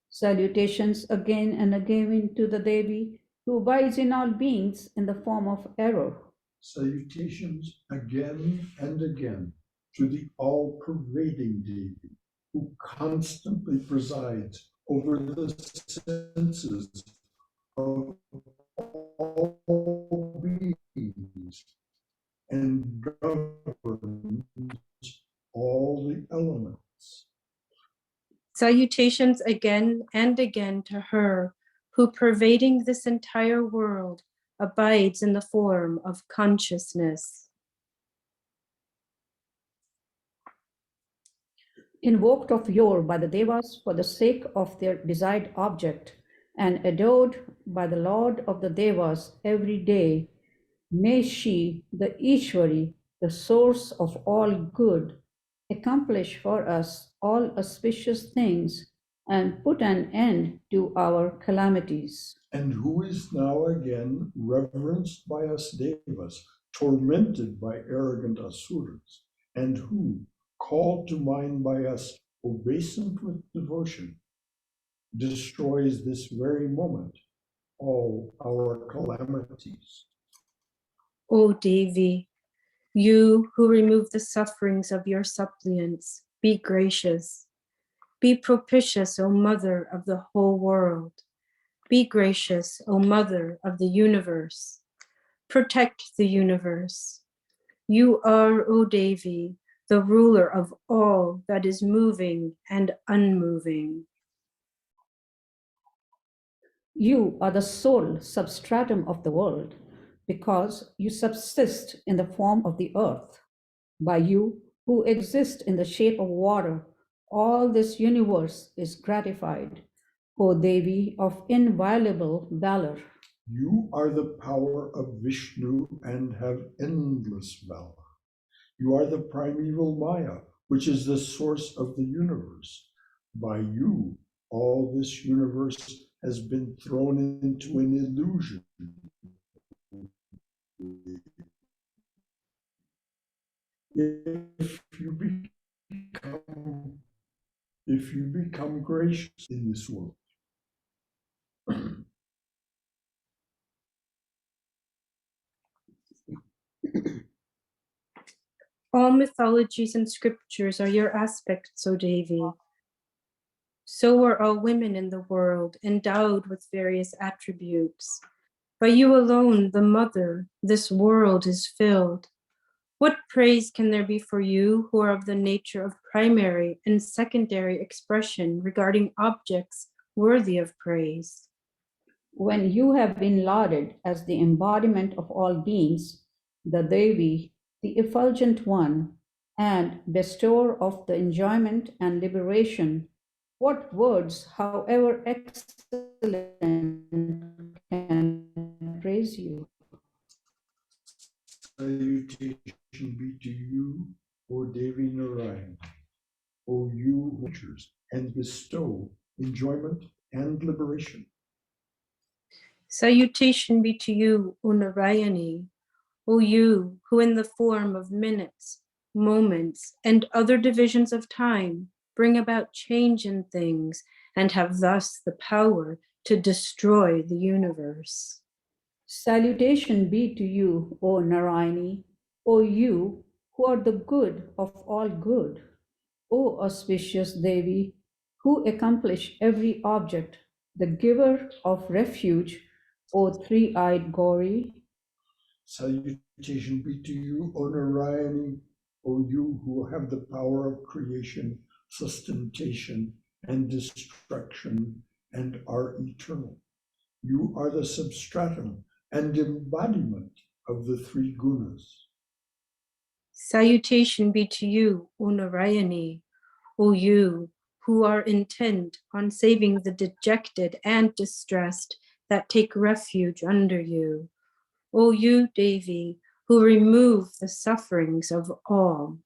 Salutations again and again to the Devi who abides in all beings in the form of error. Salutations again and again to the all-pervading Devi, who constantly presides over the senses of all beings and governs all the elements. Salutations again and again to her, who pervading this entire world abides in the form of consciousness. Invoked of yore by the Devas for the sake of their desired object, and adored by the Lord of the Devas every day, may she, the Ishwari, the source of all good, accomplish for us all auspicious things and put an end to our calamities. And who is now again reverenced by us Devas, tormented by arrogant asuras, and who, called to mind by us, obeisant with devotion, destroys this very moment all our calamities. O Devi, you who remove the sufferings of your suppliants, be gracious. Be propitious, O Mother of the whole world. Be gracious, O Mother of the universe. Protect the universe. You are, O Devi, the ruler of all that is moving and unmoving. You are the sole substratum of the world, because you subsist in the form of the earth. By you, who exist in the shape of water, all this universe is gratified, O Devi of inviolable valor. You are the power of Vishnu and have endless valor. You are the primeval Maya, which is the source of the universe. By you, all this universe has been thrown into an illusion. If you become gracious in this world, All mythologies and scriptures are your aspects, O Devi. So are all women in the world, endowed with various attributes. By you alone, the mother, this world is filled. What praise can there be for you who are of the nature of primary and secondary expression regarding objects worthy of praise? When you have been lauded as the embodiment of all beings, the Devi, the effulgent one, and bestower of the enjoyment and liberation, what words, however excellent, can praise you? salutation be to you, O Devi Narayan, O you who nurtures and bestow enjoyment and liberation. Salutation be to you, O Narayani, O you who in the form of minutes, moments, and other divisions of time bring about change in things and have thus the power to destroy the universe. Salutation be to you, O Narayani, O you who are the good of all good, O auspicious Devi, who accomplish every object, the giver of refuge, O three-eyed Gauri. Salutation be to you, O Narayani, O you who have the power of creation, sustentation, and destruction, and are eternal. You are the substratum and embodiment of the three gunas. Salutation be to you, O Narayani, O you who are intent on saving the dejected and distressed that take refuge under you. O you, Devi, who remove the sufferings of all.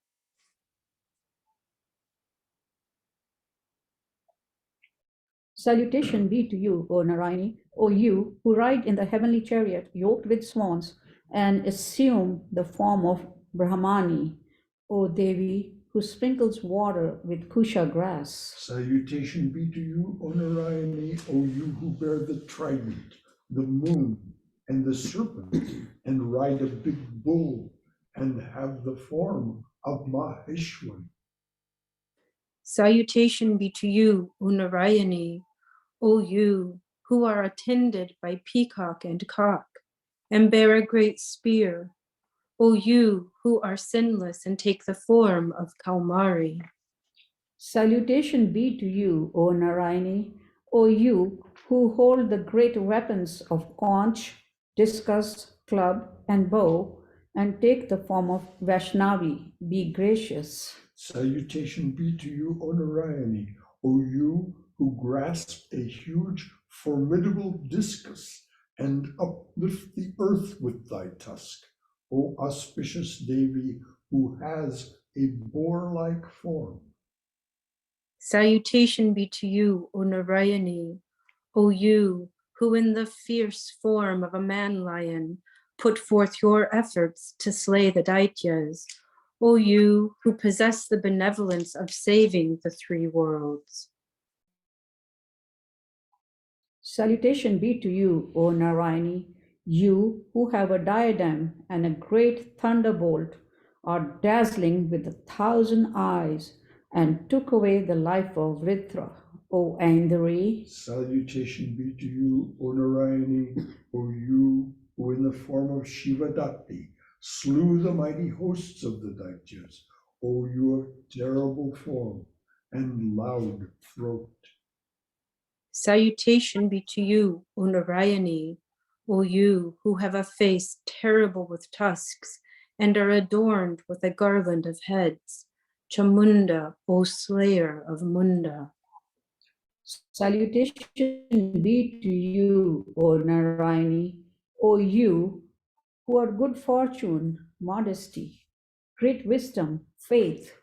Salutation be to you, O Narayani, O you who ride in the heavenly chariot yoked with swans and assume the form of Brahmani, O Devi, who sprinkles water with kusha grass. Salutation be to you, O Narayani, O you who bear the trident, the moon, and the serpent, and ride a big bull, and have the form of Maheshwari. Salutation be to you, O Narayani, O you who are attended by peacock and cock, and bear a great spear, O you who are sinless and take the form of Kaumari. Salutation be to you, O Narayani, O you who hold the great weapons of conch, discus, club, and bow, and take the form of Vaishnavi. Be gracious. Salutation be to you, O Narayani, O you who grasp a huge, formidable discus and uplift the earth with thy tusk, O auspicious Devi, who has a boar-like form. Salutation be to you, O Narayani, O you who in the fierce form of a man-lion put forth your efforts to slay the Daityas, O you who possess the benevolence of saving the three worlds. Salutation be to you, O Narayani, you who have a diadem and a great thunderbolt, are dazzling with 1,000 eyes, and took away the life of Vritra, O Aindari. Salutation be to you, O Narayani, O you who in the form of Shivadatti slew the mighty hosts of the Daityas, O you of terrible form and loud throat. Salutation be to you, O Narayani, O you who have a face terrible with tusks and are adorned with a garland of heads, Chamunda, O slayer of Munda. Salutation be to you, O Narayani, O you who are good fortune, modesty, great wisdom, faith,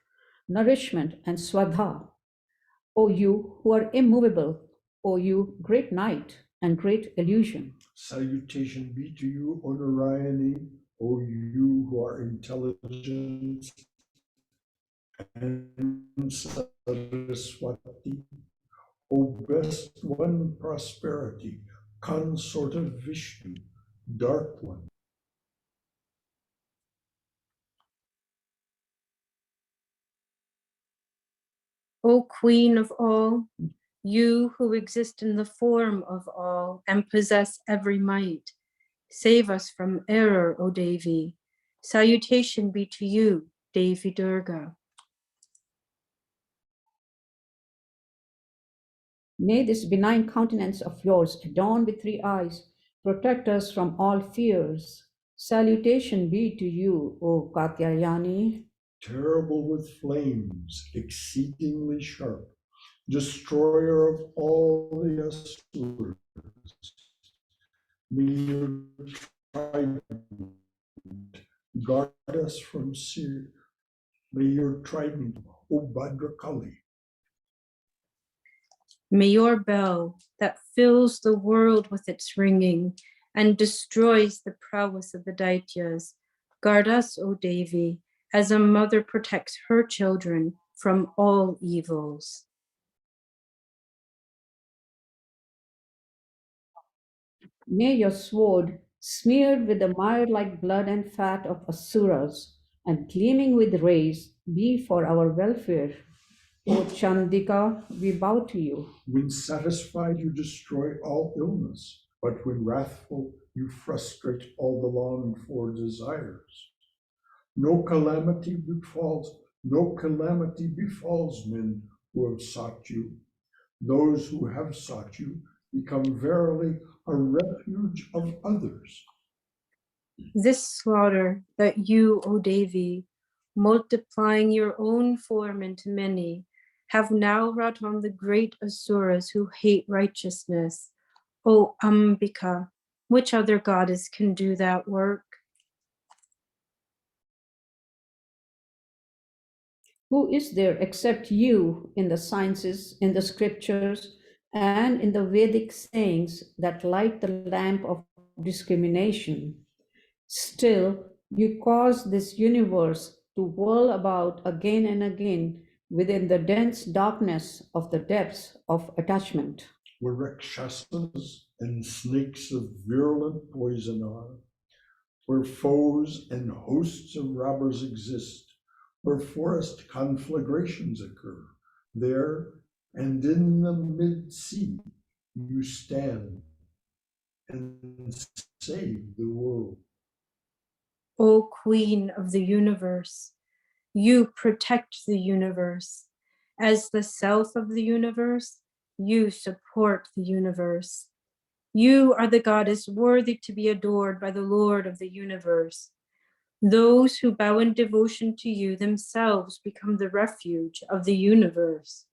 nourishment, and swadha. O you who are immovable, O you great night and great illusion. Salutation be to you, O Narayani, O you who are intelligence and Saraswati, O best one prosperity, consort of Vishnu, dark one. O Queen of all, you who exist in the form of all and possess every might, save us from error, O Devi. Salutation be to you, Devi Durga. May this benign countenance of yours, adorned with three eyes, protect us from all fears. Salutation be to you, O Katyayani. Terrible with flames, exceedingly sharp, destroyer of all the asuras. May your trident guard us from Sir. May your trident, O Bhadrakali. May your bell that fills the world with its ringing and destroys the prowess of the Daityas guard us, O Devi, as a mother protects her children from all evils. May your sword, smeared with the mire-like blood and fat of asuras and gleaming with rays, be for our welfare. O Chandika, we bow to you. When satisfied, you destroy all illness, but when wrathful, you frustrate all the longed for desires. No calamity befalls men who have sought you. Those who have sought you become verily a refuge of others. This slaughter that you, O Devi, multiplying your own form into many, have now wrought on the great asuras who hate righteousness. O Ambika, which other goddess can do that work? Who is there except you in the sciences, in the scriptures, and in the Vedic sayings that light the lamp of discrimination? Still, you cause this universe to whirl about again and again within the dense darkness of the depths of attachment. Where rakshasas and snakes of virulent poison are, where foes and hosts of robbers exist, where forest conflagrations occur, there and in the mid-sea you stand and save the world. O Queen of the universe, you protect the universe. As the south of the universe, you support the universe. You are the goddess worthy to be adored by the Lord of the universe. Those who bow in devotion to you themselves become the refuge of the universe.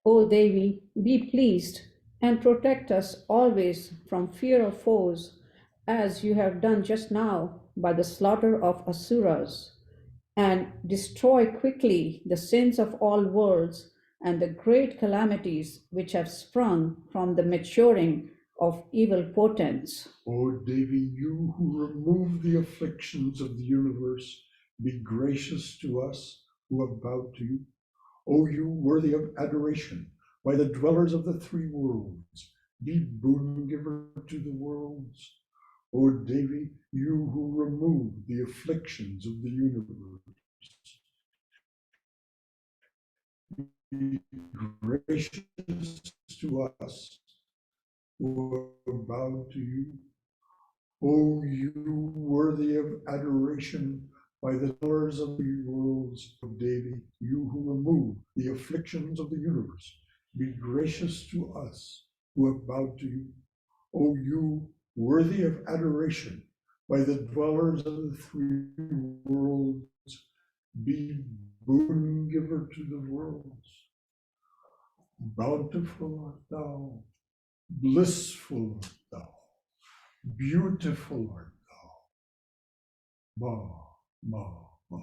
O Devi, be pleased and protect us always from fear of foes, as you have done just now by the slaughter of asuras, and destroy quickly the sins of all worlds and the great calamities which have sprung from the maturing of evil portents. O Devi, you who remove the afflictions of the universe, be gracious to us who have bowed to you. O you worthy of adoration by the dwellers of the three worlds, be boon giver to the worlds. O Devi, you who remove the afflictions of the universe, be gracious to us who have bowed to you. O you worthy of adoration by the dwellers of the worlds, O Devi, you who remove the afflictions of the universe, be gracious to us who have bowed to you. O you worthy of adoration by the dwellers of the three worlds, be boon giver to the worlds. Bountiful art thou, blissful art thou, beautiful art thou. Ma, ma, ma.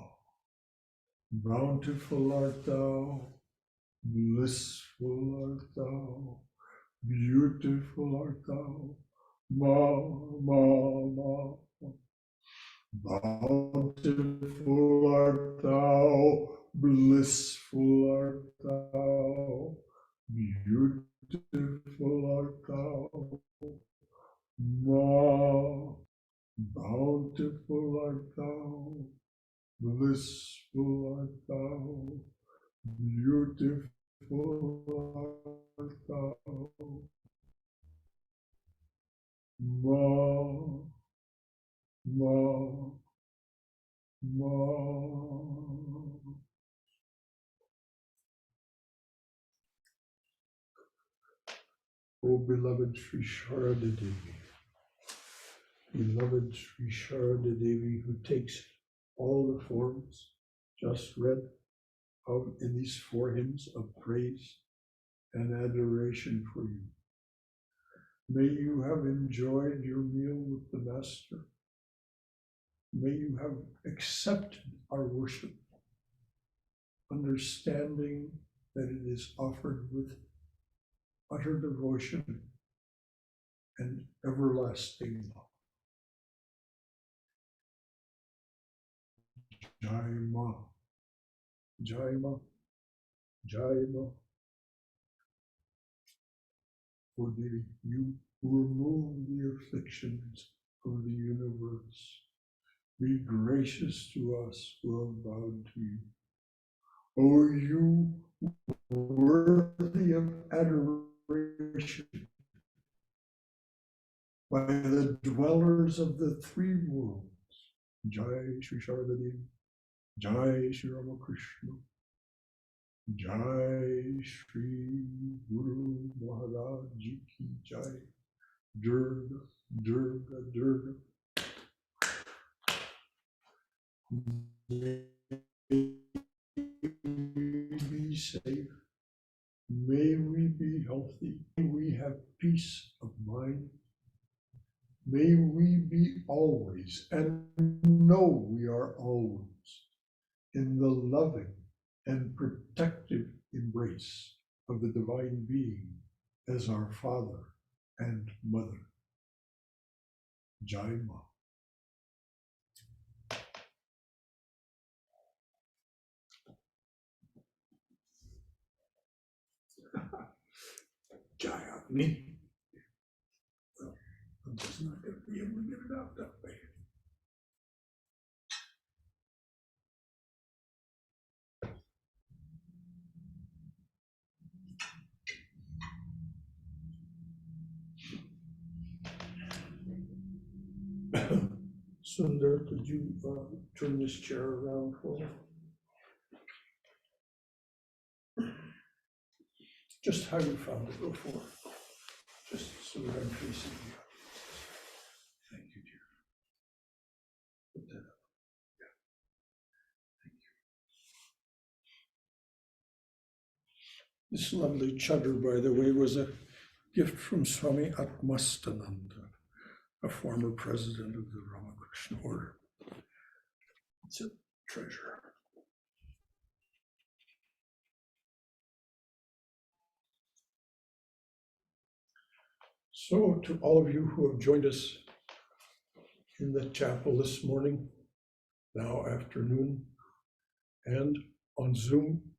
Bountiful art thou, blissful art thou, beautiful art thou. Ma, ma, ma. Bountiful art thou, blissful art thou, beautiful art thou. Ma, bountiful art thou, blissful art thou, beautiful art thou. Ma, ma, ma. O beloved Sri Sarada Devi, beloved Sri Sarada Devi, who takes all the forms just read out in these four hymns of praise and adoration for you. May you have enjoyed your meal with the Master. May you have accepted our worship, understanding that it is offered with utter devotion and everlasting love. Jai Ma, Jai Ma, Jai Ma. O Devi, you who remove the afflictions of the universe, be gracious to us who have bowed to you. O you worthy of adoration by the dwellers of the three worlds. Jai Sri Sarada Devi, Jai Sri Ramakrishna, Jai Sri Guru Maharaj Ji Ki Jai, Durga, Durga, Durga. May we be safe. May we be healthy. May we have peace of mind. May we be always, and know we are always, in the loving and protective embrace of the Divine Being as our Father and Mother. Jai Ma. Jai Agni. Well, I'm just not going to be able to get it out that way. Sundar, could you turn this chair around for me? Just how you found it before, just so that I'm facing you. Thank you, dear. Put that up. Yeah. Thank you. This lovely chadar, by the way, was a gift from Swami Atmastananda, a former president of the Ramakrishna order. It's a treasure. So to all of you who have joined us in the chapel this morning, now afternoon, and on Zoom,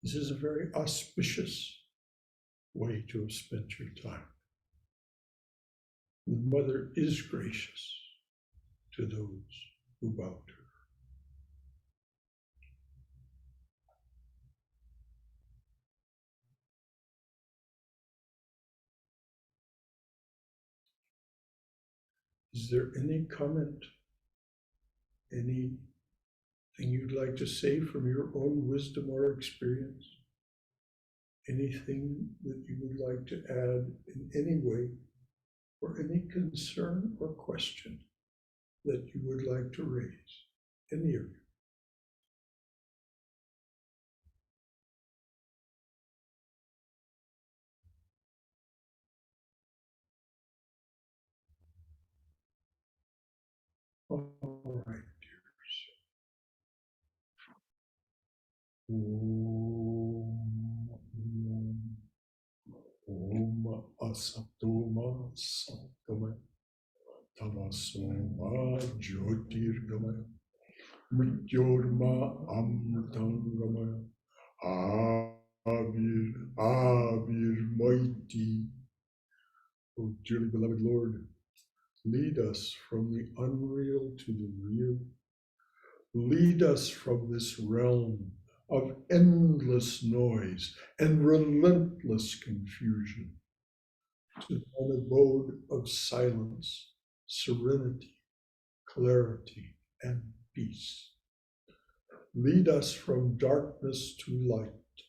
this is a very auspicious way to have spent your time. The Mother is gracious to those who bow to her. Is there any comment, anything you'd like to say from your own wisdom or experience? Anything that you would like to add in any way, or any concern or question that you would like to raise? Any of you. All right, dears. Om Asatoma Satama Tamasoma Jyotirgamaya Mrityorma Amritangamaya Avir Mighty. Oh, dearly beloved Lord, lead us from the unreal to the real. Lead us from this realm of endless noise and relentless confusion to an abode of silence, serenity, clarity, and peace. Lead us from darkness to light.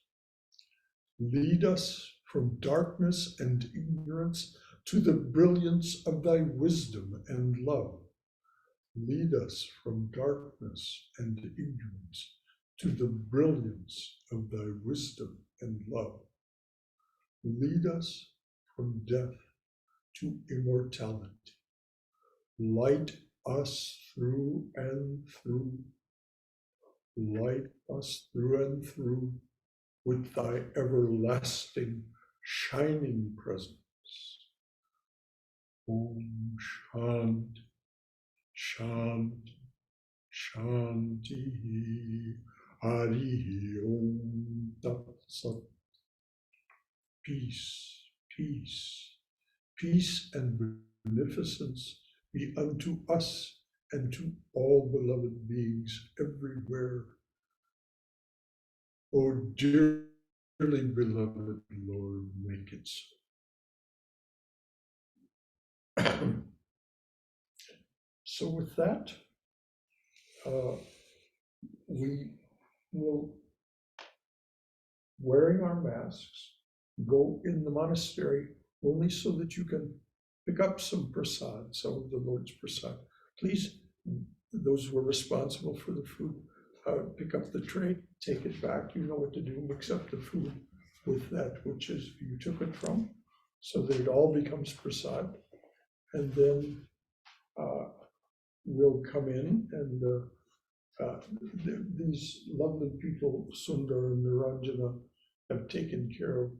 Lead us from darkness and ignorance to the brilliance of thy wisdom and love. Lead us from darkness and ignorance to the brilliance of thy wisdom and love. Lead us from death to immortality. Light us through and through. Light us through and through with thy everlasting shining presence. Om Shanti, Shanti, Shanti, Hari Om Tat Sat. Peace, peace, peace and beneficence be unto us and to all beloved beings everywhere. O dearly beloved Lord, make it so. So with that, we will, wearing our masks, go in the monastery only so that you can pick up some prasad, some of the Lord's prasad. Please, those who are responsible for the food, pick up the tray, take it back. You know what to do, mix up the food with that which is you took it from, so that it all becomes prasad. And then we'll come in and these lovely people, Sundar and Niranjana, have taken care of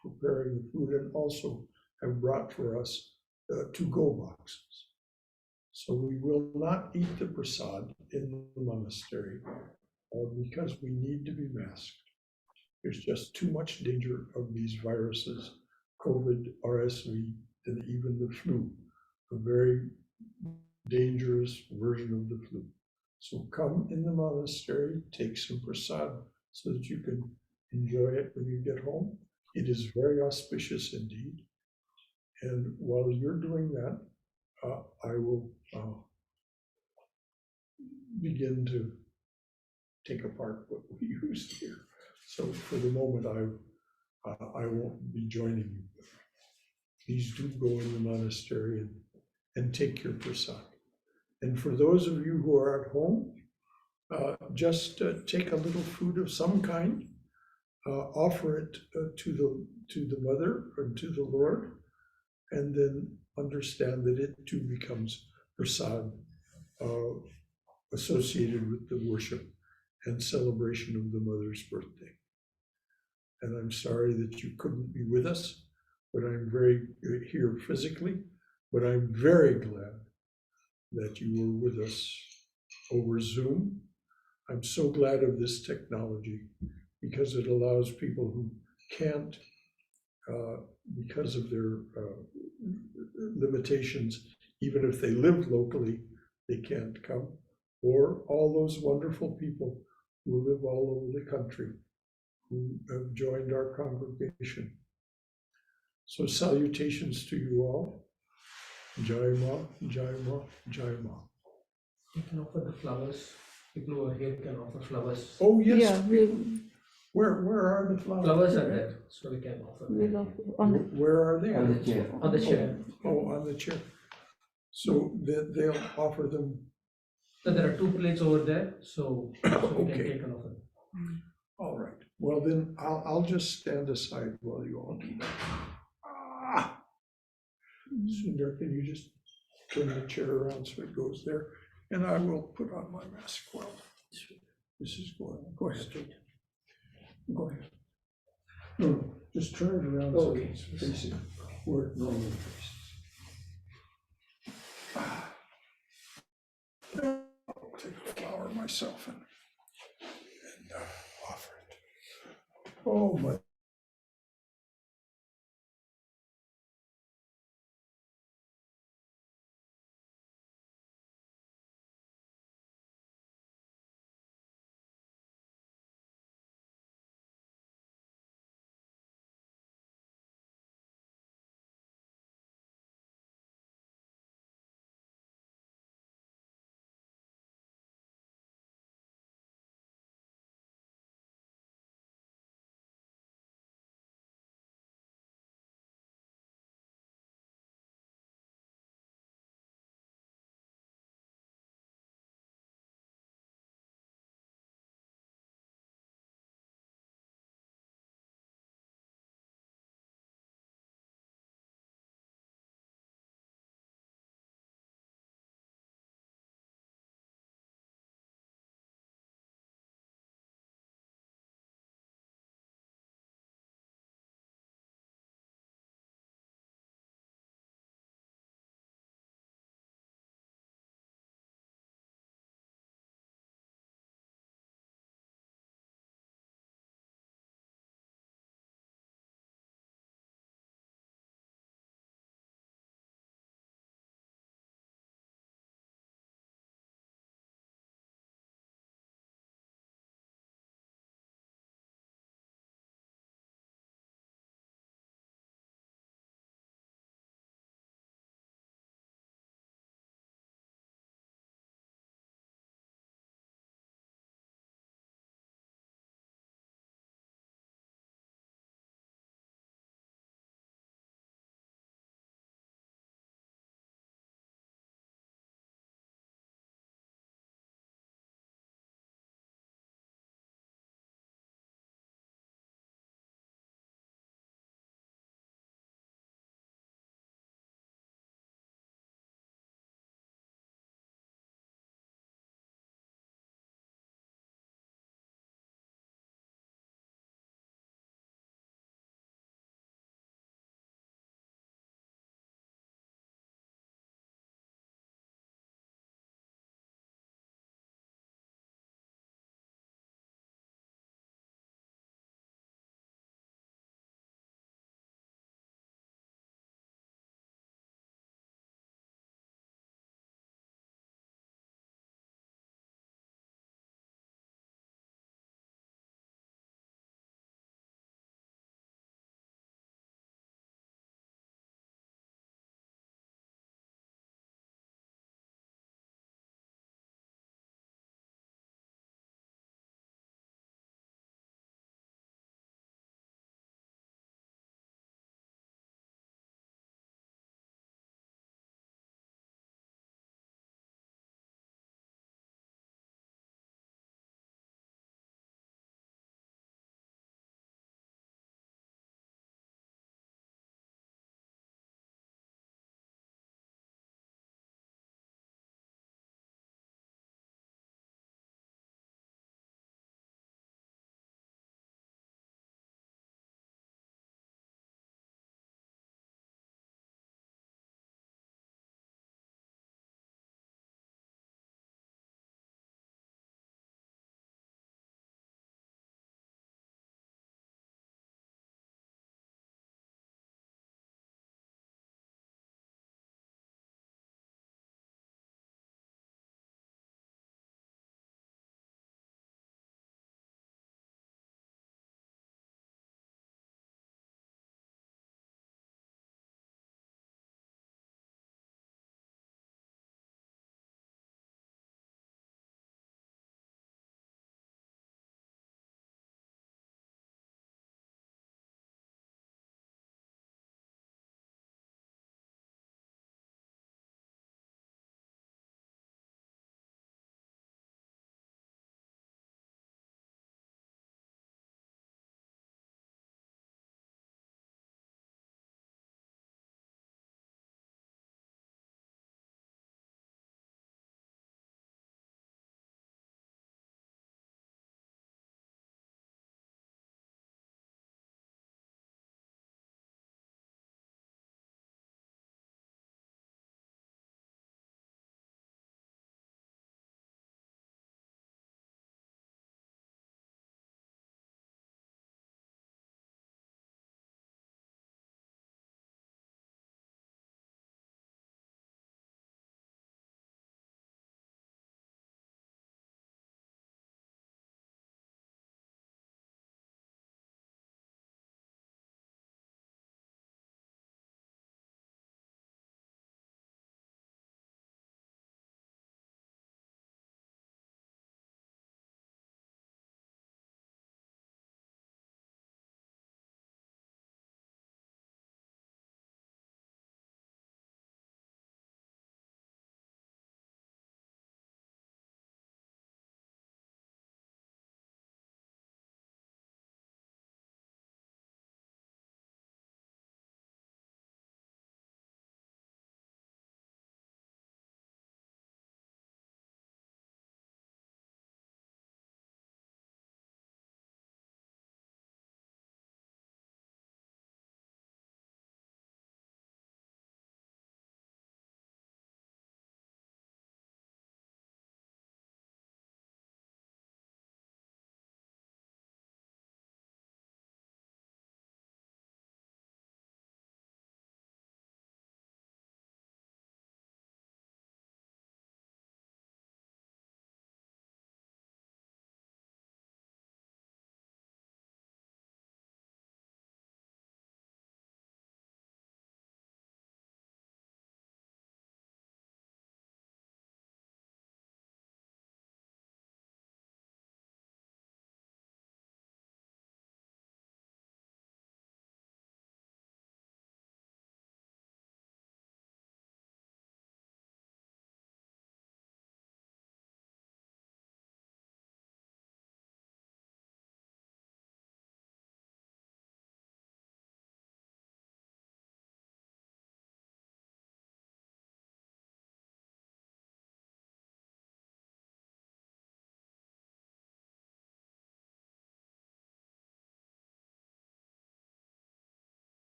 preparing the food and also have brought for us to-go boxes. So we will not eat the prasad in the monastery because we need to be masked. There's just too much danger of these viruses, COVID, RSV, and even the flu, a very dangerous version of the flu. So come in the monastery, take some prasad so that you can enjoy it when you get home. It is very auspicious indeed. And while you're doing that, I will begin to take apart what we used here. So for the moment, I won't be joining you. Please do go in the monastery and take your prasad. And for those of you who are at home, just take a little food of some kind, offer it to the mother or to the Lord, and then understand that it too becomes prasad associated with the worship and celebration of the mother's birthday. And I'm sorry that you couldn't be with us, but I'm very here physically, but I'm very glad that you were with us over Zoom. I'm so glad of this technology because it allows people who can't, because of their limitations, even if they live locally, they can't come, or all those wonderful people who live all over the country who have joined our congregation. So salutations to you all. Jai Ma, Jai Ma, Jai Ma. You can offer the flowers. People who are here can offer flowers. Oh, yes. Yeah, Where are the flowers? Flowers are there, so we can offer them. on the, Where are they? On the chair. On the chair. Oh, on the chair. So they'll offer them So there are 2 plates over there, so we can Okay. take all of it. All right, well then, I'll just stand aside while you all do that. Ah. Sundar, can you just turn the chair around so it goes there? And I will put on my mask while this is going. Go ahead. Go ahead. No, just turn it around so Okay. it's facing where it normally faces. Ah. I'll take a flower myself and offer it. Oh, my